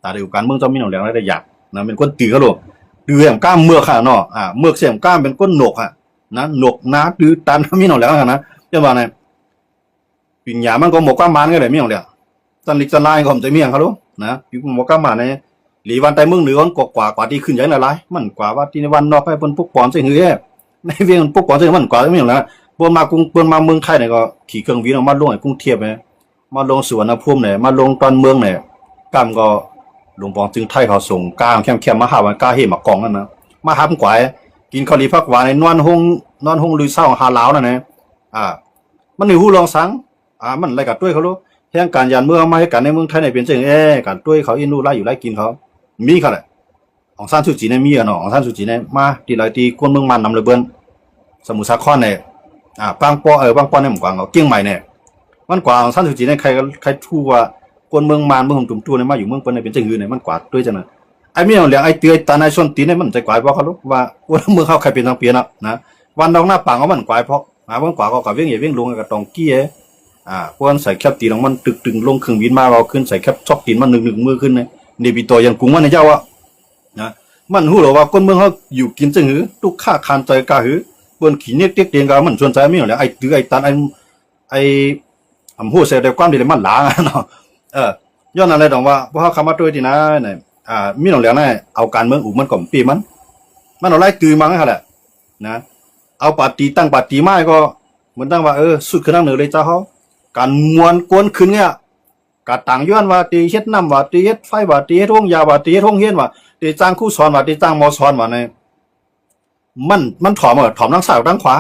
แต่เดี๋ยวการเมืองจะมีหนองแล้วได้อยากนะเป็นคนตีเขาหรอกดื้อแหมก้ามเมือกค่ะเนาะเมือกเสียมก้ามเป็นก้นหนกนะหนกน้าดื้อตันมีหนองแล้วนะเจ้าบ้านเนี่ยปิ่นหยามันก็หมกก้ามมันก็เลยมีหนองแล้วตันลิกตันลายก็ผมจะมีอย่างเขารู้นะอยู่หมกก้ามมันเนี่ยหลีวันใต้เมืองเหนือกว่าที่ขึ้นใหญ่ละลายมันกว่าว่าที่ในวันนอกให้เป็นพวกปอนเสียงเฮ้ยในเวียงพวกปอนเสียงมันกว่าไม่หนองแล้วปนมากรุงปนมาเมืองไทยเนี่ยก็ขี่เครื่องบินออกมาลงไอ้กรุงเทพเนี่ยมาลงสุวรรณภูมิเนี่ยมาลงตอนเมืองเนี่ยกามก็หลวงปองจึงไทยเขาส่งกลางเข้มมาหาวันกาเฮมากองนั่นนะมาหามกวายกินข้าวรีพักหวานในนอนห้องลือเศร้าหาเหลานั่นนะมันในหูลองสังมันอะไรกับด้วยเขารู้แห่งการยันเมืองมาให้กันในเมืองไทยในเป็นเชิงการด้วยเขาอินดูไล่อยู่ไล่กินเขามีเขาแหละของซ่านสุจีเนี่ยมีเนาะของซ่านสุจีเนี่ยมาตีไรตีก้นเมืองมันนำเลยเบิ้ลสมุทรสาครเนี่ยบางปอเนี่ยหมู่กวางเขาเกี้ยงใหม่เนี่ยมันกว่าของซ่านสุจีเนี่ยใครทู่ว่าก้นเมืองมันเมืองหุ่มตุ่มตัวเนี่ยมาอยู่เมืองเปิ้ลเนี่ยเป็นเชิงอื่นเนี่ยมันกว่าด้วยจังนะไอ้เมียเหลืองไอ้เตือยตาในส่วนตีเนี่ยมันใจกว่าเพราะเขารู้ว่าเมืองเขาใครเป็นทางเปลี่ยนนะวันดองหน้าปังเขามันกว่าเพราะวันกว่าก็กับเวียงใหญ่เวียงลงกับตองกี้พวกนั้นใส่แคบตีนของมันตึงลงเครื่องบินมาเราขึ้นใส่แคบชอกตีนมันหนึ่งมือขึ้นเนี่ยในปีต่อยังกุ้งมันในเจ้านะมันหูหรอว่าคนเมืองเขาอยู่กินจังหือทุกข้าคานใจกาหือบนขี้เนี่ยเตี้ยเตียงกามันชวนใจไม่เหรอไอ้ตื้อไอ้ตันไอ้หัวเสียเดียวความดีเลยมันหลาเนาะย้อนอะไรตรงว่าเพราะเขาคำว่าด้วยทีนะเนี่ยมีหนองแล้วเนี่ยเอาการเมืองอุมันก่อมปีมันเอาไล่ตื้อมาให้แหละนะเอาปาร์ตี้ตั้งปาร์ตี้มาก็เหมือนตั้งว่าสุดขึ้นนั่งเหนือเลยเจ้าเขาการมวนกวนขึ้นเนี่ยการต่างย้อนว่าตีเฮ็ดน้ำว่าตีเฮ็ดไฟว่าตีเฮ็ดห้องยาว่าตีเฮ็ดห้องเฮียนว่าตีจ้างคู่สอนว่าตีจ้างมอสอนว่าเนี่ยมันถ่อมทั้งซ้ายทั้งขวา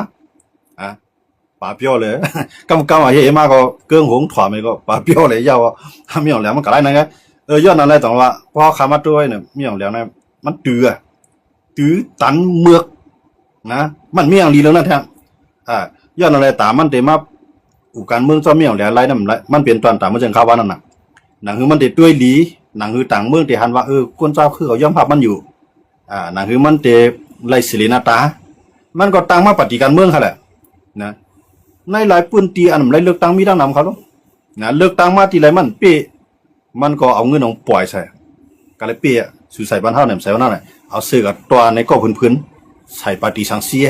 ป่าเปี้ยวเลยกำว่าเฮ้มาก็เกื้องหงถ่อมไปก็ป่าเปี้ยวเลยยาวถ้ามีอย่างแล้วมันก็ไรนั่นไงย้อนอะไรต่างว่าพอขามาด้วยเนี่ยมีอย่างแล้วเนี่ยมันตื้อตันเมือกนะมันมีอย่างดีแล้วนะแท้ย้อนอะไรตามมันเต็มมาอุการเมืองเจ้ามีอย่างแล้วไรนั่นมันเปลี่ยนตอนตามมันจังข้าวว่านั่นน่ะหนังคือมันเด็ดด้วยหลีหนังคือต่างเมืองที่หันว่าคนเจ้าคือเขาย่อมภาพมันอยู่หนังคือมันเตไรศิลินาตามันก็ตั้งมาปฏิการเมืองค่ะแหละนะในหลายพื้นที่อันไรเลือกตั้งมีดังนำเขานะเลือกตั้งมาที่ไรมันเป๊ะมันก็เอาเงินของปล่อยใส่กะเลยเป๊ะสู่ใส่บ้านเฮาเนี่ยใส่บ้านเฮาเนี่ยเอาซื้อกับตัวในก็พื้นใส่ปฏิสังเสีย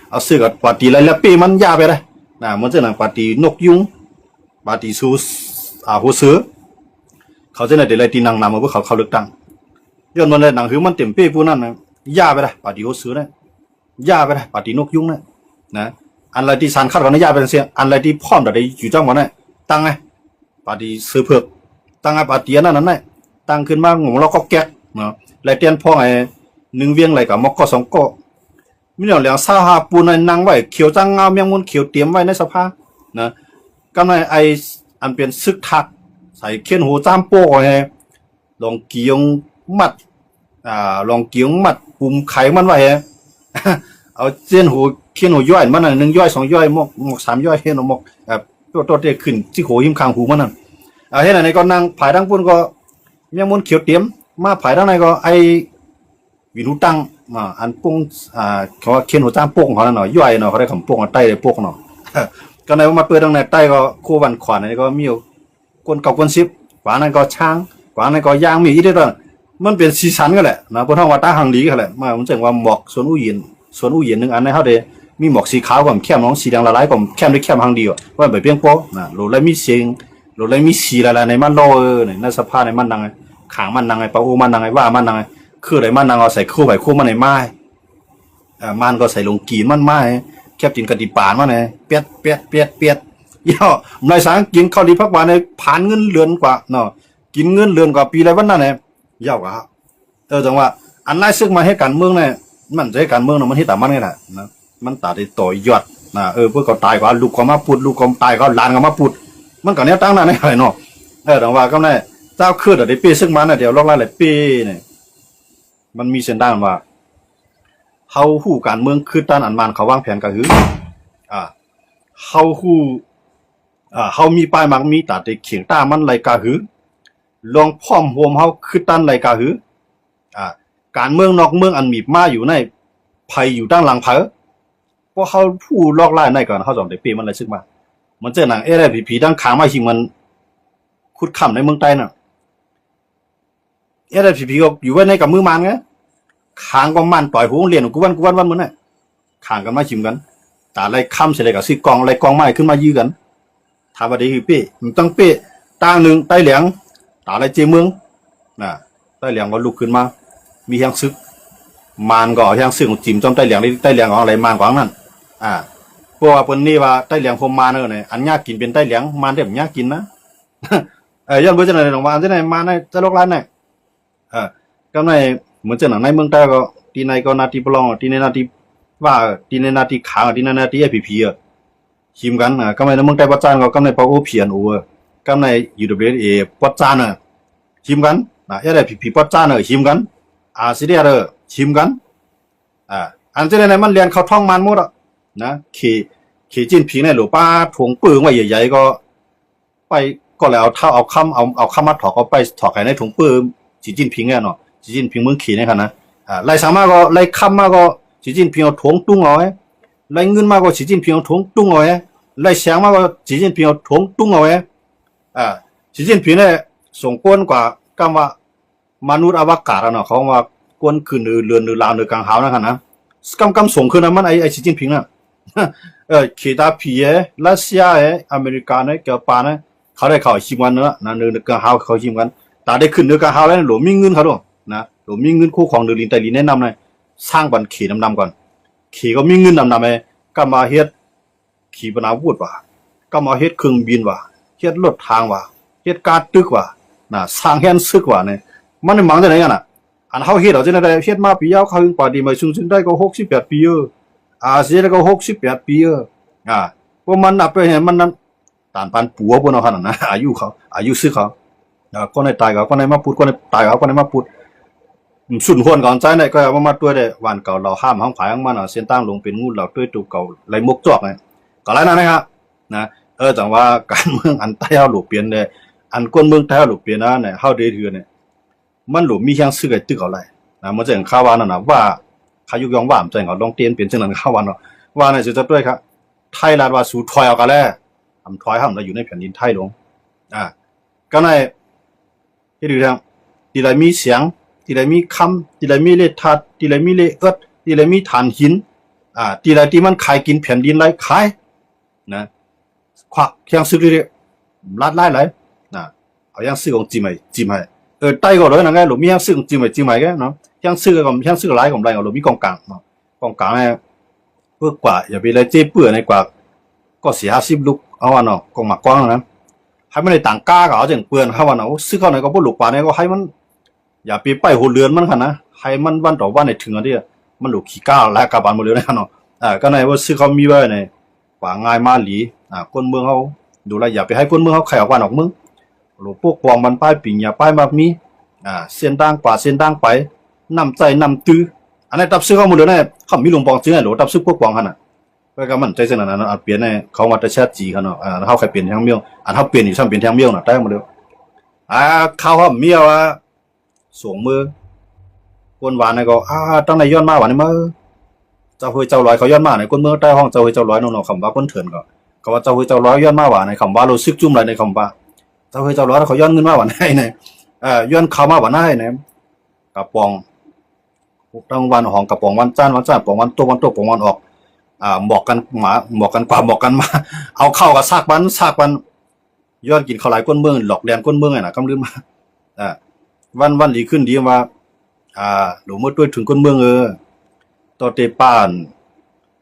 เอาซื้อกับปาร์ตี้อะไรแล้วปีมันยาไปเลยนะมันจะหนังปาร์ตี้นกยุงปาร์ตี้ซูหัวเสือเขาจะไหนเดี๋ยวอะไรตีนังนำมาเพื่อเขาเลือกตั้งย้อนวันเลยหนังคือมันเต็มปีพวกนั้นนะยาไปเลยปาร์ตี้หัวเสือเนี่ยยาไปเลยปาร์ตี้นกยุงเนี่ยนะอันไรที่สารคัดกันยาไปเสียอันไรที่พร้อมแต่ได้อยู่จังหวะเนี่ยตั้งไงปาร์ตี้ซื้อเผือกตั้งไงปาร์ตี้นั้นเนี่ยตั้งขึ้นมางงเราก็แก๊กเนาะไรเตียนพ่อไงหนึ่งเวียงไรกับมอกก็สองก็มีเหลืองซาฮาปูนนั่งไว้เขียวจังเงาเมียงมุนเขียวเตรียมไว้ในสภานะก็ในไออันเป็นซึกทักใส่เขียนหูจ้ามโป้ไงลองเกี่ยงมัดลองเกี่ยงมัดปุ่มไขมันไว้เอาเส้นหูเขียนหูย่อยมันหนึ่งย่อยสองย่อยหมกสามย่อยเขียนหมกตัวเด็กขึ้นที่โหยิ้มคางหูมันนั่นเห็นไหนก็นั่งผายดังปุ่นก็เมียงมุนเขียวเตรียมมาผายดังไหนก็ไอวินุตังอันปุ้งเขาเขียนหัวจ้ามปุ้งเขาหน่อยย่อยเนาะเขาได้คำปุ้งใต้เลยปุ้งเนาะก็ในว่ามาเปิดตรงไหนใต้ก็คู่วันขวานนี่ก็มีก้นเก่าก้นซิบขวานั้นก็ช้างขวานั้นก็ยางมีอีกด้วยมันเป็นสีสันก็แหละนะพวกท่านว่าตาหังดีก็แหละมันจึงว่าหมอกส่วนอู้เย็นหนึ่งอันในเขาเดมีหมอกสีขาวกับแคมน้องสีแดงละลายกับแคมด้วยแคมหังดีว่าแบบเพียงโป๊ะนะโหลดแล้วมีเสียงโหลดแล้วมีสีอะไรในมันโลในสภาพในมันนังไงขางมันนังไงปะอูมันนังไงว่ามันนังไงคืออะไรมันนางเอาใส่คู่ไปคู่มันในไม้มันก็ใส่ลงกีนมันไม้แคบจินกระดิปานมันไงเปียดย่อในสังกินข้าวดีพักหวานในผ่านเงินเดือนกว่าเนาะกินเงินเดือนกว่าปีไรวันนั้นเนี่ยยาวกว่าจังว่าอันไล่ซึ่งมาให้การเมืองเนี่ยมันจะให้การเมืองเนาะมันที่ตามันไงล่ะนะมันตาได้ต่อยอดนะเพื่อเขาตายกว่าลูกเขามาพูดลูกเขาตายเขาหลานเขามาพูดมันก็เนี้ยตั้งนานให้เนาะจังว่าก็ได้เจ้าคือเดี๋ยวปีซึ่งมันเนี่ยเดี๋ยวลอกไล่หลายปีเนี่ยมันมีเส้นด้านว่าเฮาฮู้การเมืองคือด้านอันมันเขาวางแผนก็คือเฮาฮู้เฮามีป้ายมักมีตาได้เขียงต้ามันไรก็คือลองพร้อมรวมเฮาคือด้านไรก็คือการเมืองนอกเมืองอันมีมาอยู่ในภัยอยู่ด้านหลังเผอเพราะเฮาผู้ลอกล่าในก่อนเฮาจอมได้ปีมันอะไรซึ่งมามันเจอหนังได้ผีดังขางมาหิงมันขุดค่ำในเมืองใต้น่ะได้ผีก็อยู่ไว้ในกับมือมันไงขางก็มันต่อยหูเรียนกูวันเหมือนน่ะขางกันมาชิมกันตาไรค่ำเสร็จเลยกับซีกองไรกองไม้ขึ้นมายื้อกันถามว่าได้คือเป้มันต้องเป้ตางหนึ่งใต้เหลียงตาไรเจเมืองใต้เหลียงก็ลุกขึ้นมามีแหงซึกมันก็แหงซึกของจิมจอมใต้เหลียงของอะไรมันกว่านั้นเพราะว่าเปิ้นนี่ว่าใต้เหลียงพมมาเนอะเนี่ยอันยากกินเป็นใต้เหลียงมันได้แบบยากกินนะย้อนไปจะไหนหลวงว่าจะไหนมาในจะลกร้านไหนก็ในเหมือนจะหนังในเมืองใต้ก็ที่ในก็นาทีปลองที่ในนาทีว่าที่ในนาทีขางที่ในนาทีพีชิมกันก็ในเมืองใต้ปัจจัยก็ในปโอเพียนโอก็ในUWAปัจจัยชิมกันได้พีปัจจัยชิมกันสิเดียชิมกันอันจะในมันเรียนเขาท่องมันหมดนะขี่จิ้นผีในหลวงป้าถ่วงปืนไว้ใหญ่ๆก็ไปก็แล้วเท่าเอาคำมาถอกเอาไปถอกไข่ในถุงปืนสีจิ้นพิงเนาะสีจิ้นพิงเมืองขี่ในขณะไล่สามารถก็ไล่คำมาก็สีจิ้นพิงเอาถงตุ้งเอาไว้ไล่เงินมาก็สีจิ้นพิงเอาถงตุ้งเอาไว้ไล่เสียงมาก็สีจิ้นพิงเอาถงตุ้งเอาไว้สีจิ้นพิงเนี่ยส่งก้นกว่ากำว่ามนุษย์อวกาศเนาะเขาว่าก้นขึ้นเรือนลาวกลางหาวนะขณะกำส่งขึ้นนะมันไอสีจิ้นพิงน่ะขีตาผีรัสเซียอเมริกาเนี่ยเกี่ยวปาเนี่ยเขาได้เข้าชิมกันเนอะนะเนื้อกลางหาวเขาชิมกันตาได้ขึ้นเนื้อกลางหาวแล้วหลวมีเงินเขาด้วยนะหลวมีเงินคู่ของเดือลินไตลินแนะนำเลยสร้างบันขี่นำก่อนขี่ก็มีเงินนำเลยก็มาเฮ็ดขี่ปนาวุธว่ะก็มาเฮ็ดเครื่องบินว่ะเฮ็ดรถทางว่ะเฮ็ดการตึกว่ะนะสร้างแฮนซึกว่ะเนี่ยมันได้มังได้ไหนกันอันเขาเฮ็ดเอาจะได้เฮ็ดมาปียาวเขาถึงป่าดีมาซึ่งได้ก็68 ปีเสียแล้วก็68 ปีเพราะมันนับไปเห็นมันนั้นตานปันปัวพวกนั้นขนาดนั้นอายุซึกเขาคนในตายก็ในมาพูดคนในตายก็ในมาพูดสุนหวนก่อนใจเนี่ยก็มาตัวได้วันเก่าเราห้ามห้องผายห้องมันเส้นตั้งลงเป็นงูเราด้วยตัวเก่าไรมกจอกไงก็ไรนะครับนะจังว่าการเมืองอันใต้เฮาหลุดเปลี่ยนเนี่ยอันก้นเมืองใต้เฮาหลุดเปลี่ยนนะเนี่ยเฮาได้ถือเนี่ยมันหลุดมีแค่ซื้อไอ้ตึกเอาไรนะมันจะอย่างข้าววานน่ะว่าขายุกยองว่ามันจะอย่างลองเตียนเปลี่ยนจังนั้นข้าววานเนาะว่าเนี่ยจะด้วยครับไทยลาดว่าสู่ถอยเอากันแล้วทำถอยห้ามเราอยู่ในแผ่นดินไทยลงก็ในที่ดูทางที่ไรมีเสียงที่ไรมีคำที่ไรมีเลทัดที่ไรมีเลเอิดที่ไรมีฐานหิน ตีไรที่มันขายกินแผ่นดินไรขายนะควักยังซื้อเรื่อยๆลัดไล่ไหลนะเอายังซื้อของจีใหม่ใต้ก็เลยนะไงหลุมมียังซื้อของจีใหม่แกเนาะยังซื้อหลายของไรหลุมมีกองกลางเนาะกองกลางเนี่ยเพื่อกว่าอย่าไปเลยเจ๊เปื่อยในกว่าก็40ลูกเอาวันเนาะกองหมากกว้างนะให้มันได้ต่างก้าก็เอาจังเปื่อนเขาวันเนาะซื้อเขาไหนก็บ่ลูกกว่าเนี่ยก็ให้มันอย่าไปไปหัวเรือนมันค่ะนะให้มันวันต่อวันในถึงอันนี้มันลูกขี้ก้าและกาบานหมดเลยนะเนาะก็ในว่าซื้อเขามีไว้ในกว่าง่ายมาหลีคนเมืองเขาดูแลอย่าไปให้คนเมืองเขาแขกวันออกมึงหลูกพวกปองมันป้ายปิ่งอย่าป้ายมากมีเส้นด่างกว่าเส้นด่างไปนำใจนำตื้ออันนี้ตับซื้อเขาหมดเลยนะเขามีหลวงปองจริงหรือตับซื้อพวกปองขนาดก็มันใจเส้นนั้นเปลี่ยนในเขามาแต่แชทจีเขาเนาะเขาใครเปลี่ยนทางเมียวเขาเปลี่ยนอยู่ซ้ำเปลี่ยนทางเมียวน่ะได้หมดเลยเขาเมียวส่งมือคนหวานนี่ก็ตั้งในย้อนมาหวานนี่มาเจ้าเฮยเจ้าลอยเขาย้อนมาในคนเมืองใต้ห้องเจ้าเฮยเจ้าลอยน้องๆคำว่าคนเถื่อนก็เขาว่าเจ้าเฮยเจ้าลอยย้อนมาหวานในคำว่าเราซึกจุ่มอะไรในคำว่าเจ้าเฮยเจ้าลอยเขาย้อนเงินมาหวานให้ในย้อนเขามาหวานให้ในกระป๋องรางวัลของกระป๋องวันจ้านปองวันโตปองวันออกบอกกันมาบอกกันมาเอาเข้ากับซากบันย้อนกินข้าวหลายก้นเมืองหลอกแดนก้นเมืองไงนะกำลืมมาวันดีขึ้นดีว่าหลวงมื่อด้วยถึงก้นเมืองต่อเตป้าน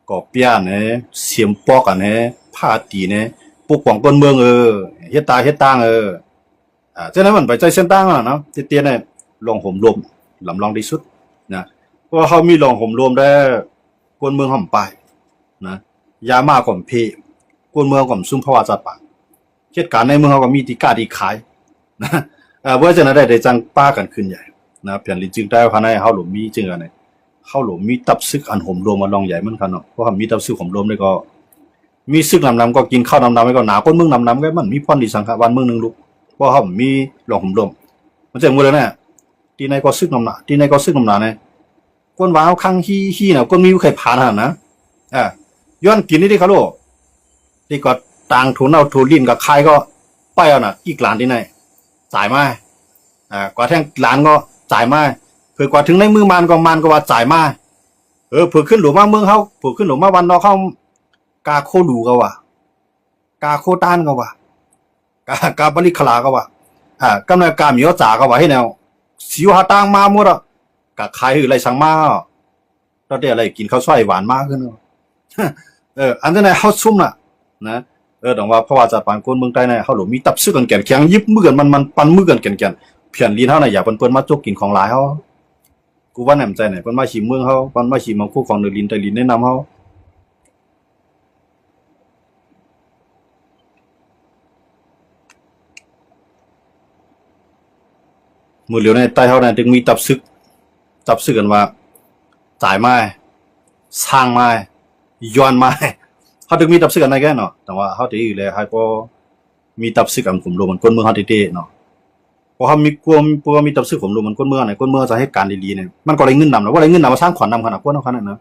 ก่อเปียเนี่ยเสียมปอกอันเนี่ยผ้าตีเนี่ยปกป้องก้นเมืองเฮ็ดตังฉะนั้นมันไปใจเส้นตั้งเนาะเตี้ยเนี่ยลองห่มรวมลำลองที่สุดนะเพราะเขามีลองห่มรวมได้ก้นเมืองห่มไปนะยามาก่อมเพก้นเมืองก่อมซุ่มพระวาจัดปากเหตุการณ์ในเมืองเขาก็มีตีกาดีขายนะเพื่อจะได้จังป้ากันขึ้นใหญ่นะเปลี่ยนลิจึงได้ภายในเฮาหลุมมีจึงอันไหนเฮาหลุมมีตับซึกอันห่มรวมมาลองใหญ่เหมือนกันเนาะเพราะว่ามีตับซึกห่มรวมได้ก็มีซึกนำก็กินข้าวนำไว้ก็หนาคนเมืองนำก็มันมีพรดีสังฆวันเมืองนึงลูกเพราะเฮามีลองห่มรวมมันจะหมดแล้วเนี่ยที่ในก็ซึกนำหนาเนี่ยคนว่าเฮาคังฮีน่ะคนมีอยู่ใครผ่านหั่นนะย้อนกินนี่ดิครับลูกที่ก็ต่างทุนเอาทุนลิ้นกับใครก็ไปเอาน่ะอีกหลานที่ไหนจ่ายมากว่าแท่งหลานก็จ่ายมาเผื่อกว่าถึงในมือมันก็ว่าจ่ายมาเผื่อขึ้นหลวงมาเมืองเขาเผื่อขึ้นหลวงมาวันนอกเขากาโคดูก็ว่ากาโคต้านก็ว่ากาบริขลาก็ว่ากำลังกามีจ่าก็ว่าให้แนวสิวหาตังมาหมดอ่ะกะใครอะไรสั่งมาแล้วได้อะไรกินข้าวซอยหวานมากขึ้นอันนั้นเฮาซุ่มน่ะนะต้องว่าเพราะว่าจัดปานคนเมืองใต้เนี่ยเฮาหลมีตับซื้อกันแก่นแข็งยิบมือกันมันปันมือกันแก่นเพียนลีนเฮาน่ะอย่าเปิ้นมาจกกินของหลายเฮากูว่าแหนมใจไหนเปิ้นมาชิมเมืองเฮาเปิ้นมาชิมของคู่ของเดลินใต้ลินแนะนำเฮามื้อเหลียวในใต้เฮาน่ะถึงมีตับซึกกันว่าจ่ายมาสร้างมาย้อนมาเขาถึงมีตับซึกกันได้แค่เนาะแต่ว่าเขาตีอยู่เลยให้พอมีตับซึกกันผมรู้มันก้นเมืองเขาตีเนาะพอเขามีกลัวมีตับซึกผมรู้มันก้นเมืองไหนก้นเมืองจะให้การดีๆเนี่ยมันก็อะไรเงินนำนะว่าอะไรเงินนำมาสร้างขวัญนำขนาดก้นเอาขนาดนะ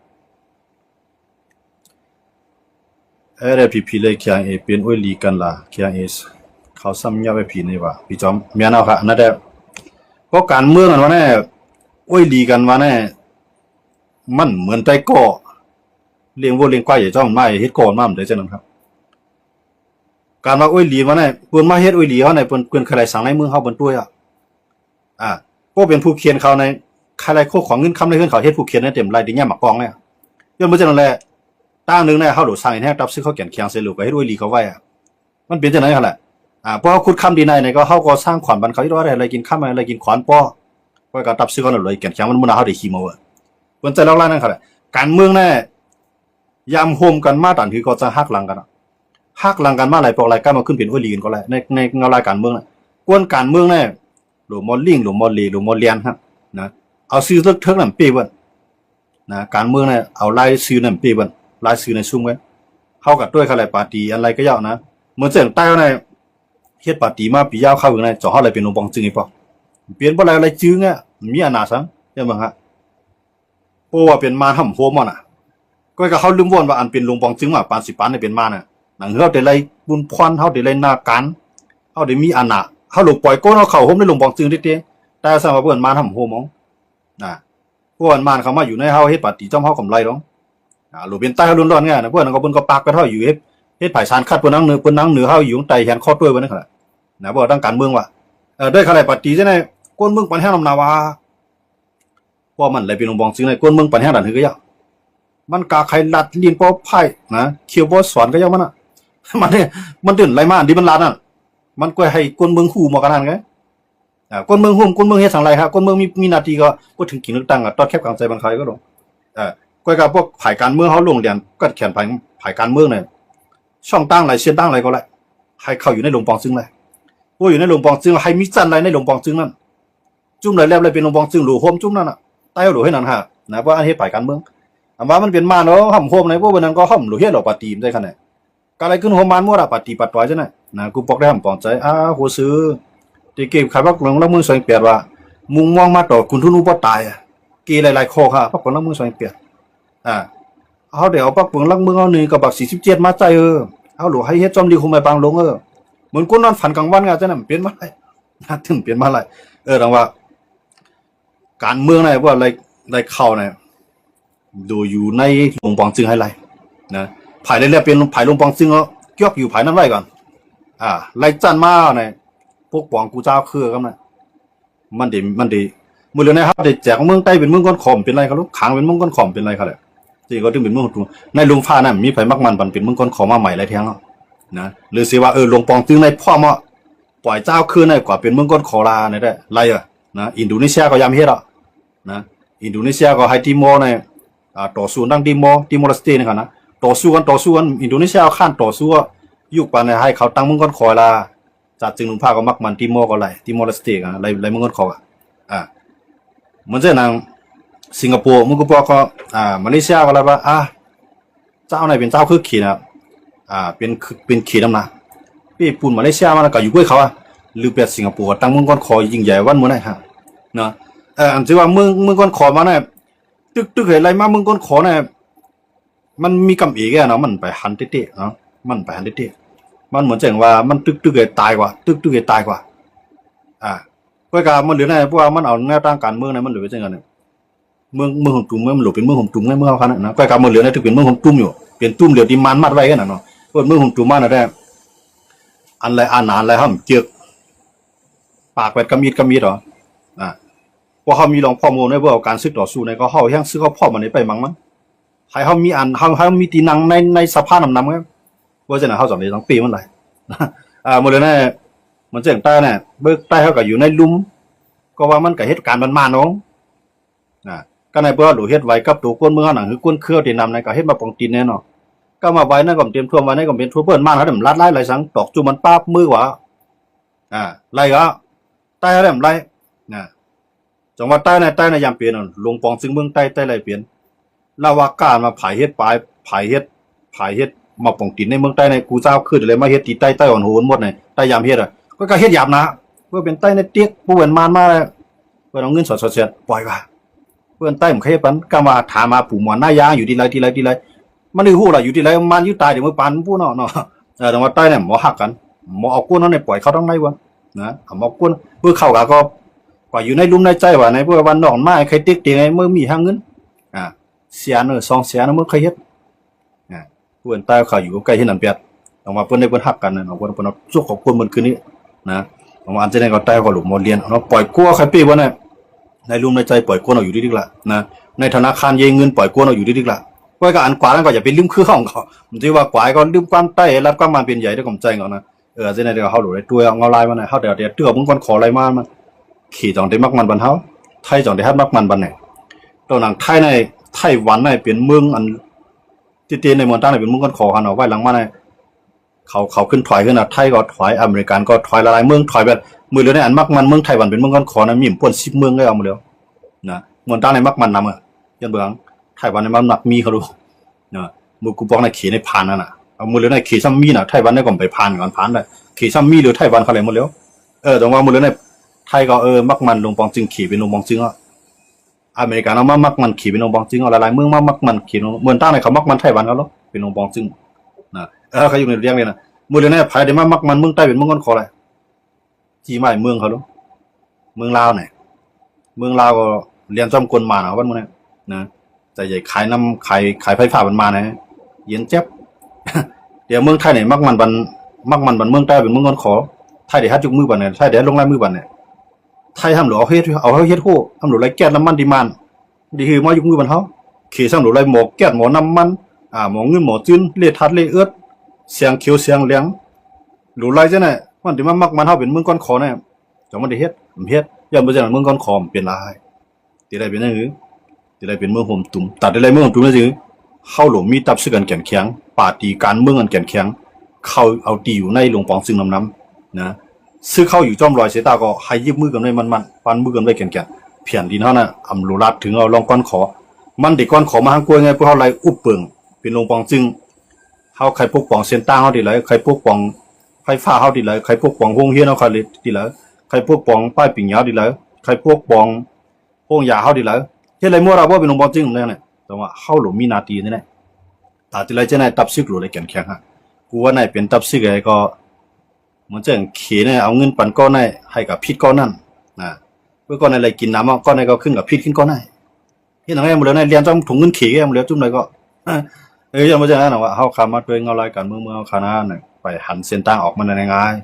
เดี๋ยวพี่เลยเคียงเปลี่ยนอ้อยลีกันล่ะเคียงเขาซ้ำยาไปพี่นี่ว่าพี่จอมเมียนเอาค่ะนั่นแหละเพราะการเมืองกันว่าเนี่ยอ้อยลีกันว่าเนี่ยมันเหมือนใจก่อเลี้ยงวัวเลี้ยงควายอย่าจ้องไม่เฮ็ดก่อนมาเหมือนเดิมจังนั้นครับการว่าอ้อยหลีมาเนี่ยเปิ้นมาเฮ็ดอ้อยหลีเฮาเนี่ยเปิ้นใครสั่งในเมืองเฮาเปิ้นตัวก็เป็นผู้เขียนเขาในใครโคของเงินคำในเฮือนเขาเฮ็ดผู้เขียนในเต็มรายดิเนี่ยมากองเนี่ยย้อนบ่จังนั้นแหละตั้งนึงเนี่ยเฮาโดดสั่งให้ตับซื้อเขาแก่นเคียงเสลูกก็เฮ็ดอ้อยหลีเขาไว้มันเป็นจังได๋คั่นแหละเพราะขุดคำดีในเนี่ยก็เฮาก็สร้างขวัญบันเขาอยู่ว่าอะไรกินข้ามอะไรกินขวานป้อก็ตับซื้อเขาเลยแก่นเคียงมันเฮาได้ขี้โมเปิ้นใจลอกล่างนั่นคั่นแหละการเมืองเนี่ยยามโฮมกันมาตันคือก็จะหักหลังกันมาหลายปอกหลายก้ามาขึ้นเป็นอ้อยลีกันก็แหละในเงารายการเมืองน่ะกวนการเมืองเนี่ยหลวงมอลลิงหลวงมอลลีหลวงมอลเลียนครับนะเอาซื้อเทิกนั่นเป้เบิ่นนะการเมืองเนี่ยเอารายซื้อนั่นเป้เบิ่นรายซื้อในซุ่มไว้เฮากับด้วยคั่นแหละปาร์ตี้อะไรก็ยาวนะเหมือนเส้นใต้เนี่ยเฮ็ดปาร์ตี้มาปียาวเข้าอยู่ในจ่อเฮาเลยเป็นลงบองจึงอีป่ะเปลี่ยนบ่อะไรจึงมีอนาซังใช่มั้งฮะเพราะว่าเป็นมาห่ำโฮมน่ะก็เขาลืมว่นว่าอันเป็นลุงปองจึงว่าปานสิปานนี่เป็นมาน่ะหนังเฮาได้ไล่บุญพรเฮาได้ไล่นาการเฮาได้มีอานะเฮาหลงปล่อยโก้เฮาเข้าโฮมได้ลุงปองจึงติแต่สำหรับเพิ่นมาทำโฮมพวกอันมานเขามาอยู่ในเฮาเฮ็ดปฏิจอมเฮากำไรดอง หลุเป็นใต้เขาล้วนๆไงนะพวกนั้นก็บนก็ปากก็เท่าอยู่เฮ็ดไผ่ซานคัดพวกนั้นเนื้อเฮาอยู่ใต้แขนข้อด้วยบ่นั่นค่ะนะบ่ต้องการเมืองว่ะด้วยขะไรปฏิจังได๋ก้นเมืองปันแห้งนำนาวาเพราะมันเลยเป็นองค์บองซึ่งในก้นเมืองปันแห้งดันหือก็ยะมันกาใครลัดลีนปอไผ่นะเขียวบ่สอนก็ยะมันน่ะมันเนี่ยมันตื่นไรมาดิมันลาดนั่นมันก็ให้ก้นเมืองฮู้มากันนั่นไงก้นเมืองฮู้ก้นเมืองเฮ็ดสังไรครับก้นเมืองมีหน้าที่ก็พูดถึงกินเลือกตั้งตอดแคบกลางใจบางใครก็ลงก็กับพวกฝ่ายการเมืองเฮาลงเรียนก็แข่งฝ่ายการเมืองเนี่ยช่องตั้งอะไรเสียนตั้งอะไรก็แหละให้เข้าอยู่ในหลวงปองซึ่งเลยว่าอยู่ในหลวงปองซึ่งให้มีจันอะไรในหลวงปองซึ่งนั่นจุ่มเลยแล้วเลยเป็นหลวงปองซึ่งหลวงโฮมจุ่มนั่นน่ะใต้หลวงให้นั่นฮะนะว่าอันเฮ็ดฝ่ายการเมืองว่ามันเป็นมาเนาะห่มโฮมในพวกนั้นก็ห่มหลวงเฮ็ดหลอกปฏิมได้ขนาดก็อะไรขึ้นโฮมบ้านมั่วละปฏิปัดต่อยจังได๋นะกูปอกได้ห่มปองใจโหซื้อที่เก็บขายบักหลวงละมือ2เปียดว่ามุงมองมาต่อคุณทุนูบ่ตายเกหลายๆข้อค่ะบักหลวงละมือ2เปียดเอาเดี๋ยวปักเปิงลักเมืองเอา1กับบัก47มาใจเอาหลวงให้เฮ็ดจอมดีคุมไปบางลงเหมือนคนนอนฝันกลางวันไงจังนั้นเปลี่ยนมาหลายถึงเปลี่ยนมาหลายดังว่าการเมืองไหนว่าอะไรเข้าเนี่ยดูอยู่ในหลวงปองจึงให้ไรนะภายเรื่อยๆเป็นภายหลวงปองจึงก็เกี่ยวอยู่ภายนั้นไว้ก่อนไรจันมาเนี่ยพวกปองกูเจ้าคือกันนะมันดีมือเรื่องนะครับเด็กแจกเมืองใต้เป็นเมืองก้อนขอมเป็นไรครับลูกขังเป็นเมืองก้อนขอมเป็นไรครับเนี่ยจริงก็ถึงเป็นเมืองถูกในลุงฟ้านั่นมีไผมักมันเป็นเมืองก้อนขอมมาใหม่ไรแท้งนะหรือสิว่าหลวงปองจึงในพ่อมาปล่อยเจ้าคืนในกว่าเป็นเมืองก้อนขอลาเนี่ยได้ไรนะอินโดนีเซียก็ยามเฮ็ดนะอินโดนีเซียก็ให้ติโมในต่อสู้ดังติโมเลสเตนี่กันนะต่อสู้กันอินโดนีเซียข้านต่อสู้ยุคปานในให้เขาตั้งเมืองก้อนขอลาจากจึงลุงฟ้าก็มักมันติโมก็ไรติโมเลสเตกันไรเมืองก้อนขอเหมือนเช่นนางสิงคโปร์ก็มาเลเซียก็อะไรว่าเจ้าไหนเป็นเจ้าคือขี่นะเป็นขี่น้ำหนักพี่ปุ่นมาเลเซียมันก็อยู่ด้วยเขาหรือเป็นสิงคโปร์ตั้งเมืองก้อนคอยิ่งใหญ่วันเมื่อไหร่ฮะเนาะอันที่ว่าเมืองก้อนคอมาเนี่ยตึกอะไรมาเมืองก้อนคอเนี่ยมันมีกำเอกเนาะมันไปหันเตะเนาะมันไปหันเตะมันเหมือนจะว่ามันตึกเลยตายกว่าตึกเลยตายกว่าก็การมันเหลือในพวกมันเอาแนวตั้งการเมืองเนี่ยมันเหลือไปจังไงเนี่ยเมืองของตุ่มมันหลุดเป็นเมืองของตุ่มในเมืองเขาขนาดนั้นก็การมันเหลือในตึกเป็นเมืองของตุ่มอยู่เป็นตุ่มเหลือที่มันมัดไว้กันเนาะเมืองของตุ่มมันอะไรอันไรอันนานอะไรห้ามเจือกปากแบบกำมีดหรอว่าเขามีลองพ่อโมในเรื่องการซื้อต่อสู้ในก็เขาแห้งซื้อเขาพ่อมันไปมั้งให้เขามีเขามีตีนังในสภาพนำไงว่าจะไหนเขาสอนในทั้งปีมันไรหมดเลยเนี่ยมันจะอย่างใต้เนี่ยเบิกใต้เขาก็อยู่ในลุ่มก็ว่ามันกับเหตุการณ์มันมาน้องก็ในเบื้องหลูเฮ็ดไว้กับตัวก้นเมืองหนังคือก้นเครือที่นำในก็เฮ็ดมาปองตีนแน่นอนก็มาไว้นั่นก็เตรียมท่วมไว้นั่นก็เป็นทั่วเปิ้นมาแล้วรัดไล่ไหลสังตอกจุมันป้าบมือกว่าไล่ก็ใต้แล้วไล่จังหวัดใต้ในยามเปลี่ยนลงปองซึ่งเมืองใต้ไรเปลี่ยนลาวาการมาผายเฮ็ดผายเฮ็ดมาปองตีนในเมืองใต้ในกูเจ้าขึ้นอะไรมาเฮ็ดตีใต้อ่อนโหนหมดในใต้ยามเฮ็ดก็เฮ็ดหยาบนะเพื่อเป็นใต้ในเตี้ยผู้เวนมานมาเพื่อเอาเงินสดเสียปล่อยว่าเพื่อนใต้ผมเคยปันก็มาถามมาปู่หมอนหน้ายางอยู่ที่ไรมันได้ฮู้ล่ะอยู่ที่ไรมันอยู่ตายเดี๋ยวมือปันผู้เนาะจังหวัดใต้เนี่ยหมอหักกันหมอเอาก้นนั้นเนี่ยปล่อยเขาต้องได้วะนะหมอก้นเพื่อเข้าก็กว่าอยู่ในลุ่มในใจว่าในเพื่อวันนอกไม้ใครติ๊กไงเมื่อมีหาเงินเสีย2 เสียเมื่อเคยเฮ็ดเพื่อนใต้เขาอยู่ใกล้ที่นั่นเปียดออกมาเพิ่นได้เพิ่นหักกันนะเพิ่นเอาสุขของคนมันคืนนี้นะออกมาอันจะได้ก็ใต้ก็หลุมบ่เรียนเนาะปล่อยกลัวใครปี้บ่เนี่ยในลุ่มในใจปล่อยก้นเอาอยู่ดิๆล่ะนะในธนาคารเยเงินปล่อยก้นเอาอยู่ดิๆล่ะก็อันกว่านั้นก็อย่าไปลืมคือของเขาผมที่ว่ากว่าก็ลืมความใต้รับความมันเป็นใหญ่ได้ผมใจก่อนนะจะได้เขาหลุดได้ตัวเอาลายมาหน่อยเขาเดี๋ยวเตื้อมึงก่อนขออะไรมาขี่จองได้มักมันบันเฮาไทยจองได้ฮัดมักมันบันเนี่ยตัวหนังไทยหวันเนี่ยเป็นเมืองอันที่เตียนในเมืองตั้งเนี่ยเป็นเมืองก่อนขอกันเอาไว้หลังมาเนี่ยเขาขึ้นถอยขึ้นไทยก็ถอยอเมริกันก็ถอยหลายเมืองถอยแบบมือเรือในอันมักมันเมืองไทยหวันเป็นเมืองก่อนขอนะมีป่วน10 เมืองได้เอามาแล้วนะเมืองตั้งในมักมันนำยันเบืองไทยหวันในมันหนักมีเขาดูมือกูบอกในขี่ในผ่านนั่นเอามือเรือในขี่ซ้ำมีไทยหวันในก่อนไปผ่านก่อนผ่านได้ขี่ซ้ำมีหรือไทยหวันเขาเลยหมดแล้วตรงว่ามือเรือในไทยก็มักมันลงปองจึงขี่เป็นลงปองจึงอเมริกันเอามักมันขี่เป็นลงปองจึงหลายๆเมืองมักมันขี่เมืองตั้งในเขามักมันไทยหวันเขาแล้วเป็นลงปองจึงเขาอยู่ในเรื่องเลยนะมือเรือในไทยได้มักมันเมืองใต้เป็นเมืองก้อนคออะไรจีไม่เมืองเขาลูกเมืองลาวเนี่ยเมืองลาวก็เรียนจอมกลมาวันมื้อนี้นะ ใจใหญ่ขายน้ำขายไฟฟ้ามันมานะเย็นเจ็บ เดี๋ยวเมืองไทยเนี่ยมักมันบันเมืองใต้เป็นเมืองก้อนขอไทยเดี๋ยวฮัดจุกมือบันเนี่ยไทยเดี๋ยวลงไล่มือบันเนี่ยไทยทำหรือเอาเฮ็ดโหทำหรือไรแก๊สน้ำมันดีมันดีคือมายุกมือบันเขาขี่ซ้ำหรือไรหมอแก๊สหมอน้ำมันหมอเงินหมอจืนเลือดทัดเลือดเอื้อเสียงเขียวเสียงเหลียงหรือไรเจ้าเนี่ยมันที่มันมักมันเขาเป็นเมืองก้อนขอเนี่ยจังมันได้เฮ็ดย่อมเป็นจากเมืองก้อนขอเป็นลายตีได้เป็นนั่นหรือตีได้เป็นเมืองห่มตุ่มตัดได้ไรเมืองห่มตุ่มนั่นคือเข้าหลงมีตับซึ่งกันแก่นแข็งป่าตีการเมืองกันแก่นแข็งเข้าเอาตีอยู่ในหลวงปองซึ่งน้ำนะซื้อเข้าอยู่จอมลอยเสตาก็ให้ยิบมือกันได้มันปันมือกันได้แก่นเพียนดินเท่านั้นอำโลรัดถึงเอาลองก้อนขอมันเด็กก้อนขอมาหางกล้วยไงพวกเขาไล่อุบเปิงเป็นหลวงปองซึ่งเขาใครปกป้องเส้นตั้งเขาดีเลยใครปกป้องไฟฟ้าเขาดีเลยใครปกป้องห้องเฮียนเขาดีเลยใครปกป้องป้ายปิ่งยาวดีเลยใครปกป้องห้องยาเขาดีเลยเฮ้ยไรมั่วเราว่าเป็นหลวงปองซึ่งเนี่ยแต่ว่าเข้าหลงมีนาทีนี่แหละแต่ที่ไรจะไหนตับซึกหรืออะไรแก่นฮะกูว่าไหนเป็นตับซึกไงก็เหมือนจะเขียนเนี่ยเอาเงินปันก้อนให้กับพิษก้อนนั่นนะเมื่อก้อนอะไรกินน้ำก้อนไหนก็ขึ้นกับพิษขึ้นก้อนไหนที่หนังไอ้หมดแล้วเนี่ยเรียนต้องถุงเงินขี่ไอ้หมดแล้วจุ่มเลยก็ยังไม่ใช่นะว่าเขาคำมาด้วยเงาลายการเมืองคณะเนี่ยไปหันเส้นตั้งออกมาในง่าย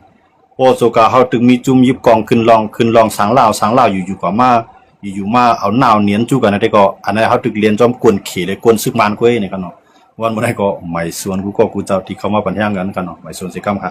โอโซกาเขาถึงมีจุ่มยิบกองขึ้นลองสังลาวอยู่กว่ามาอยู่มาเอาหนาวเนียนจู่กันนะได้ก็อันนั้นเขาถึงเรียนจอมกวนขี่เลยกวนซึกมันกุ้ยเนี่ยกันเนาะวันเมื่อไรก็ไม่ส่วนกูเจ้าที่เขามาปัญญากันเนาะไม่ส่วนสิกรรมค่ะ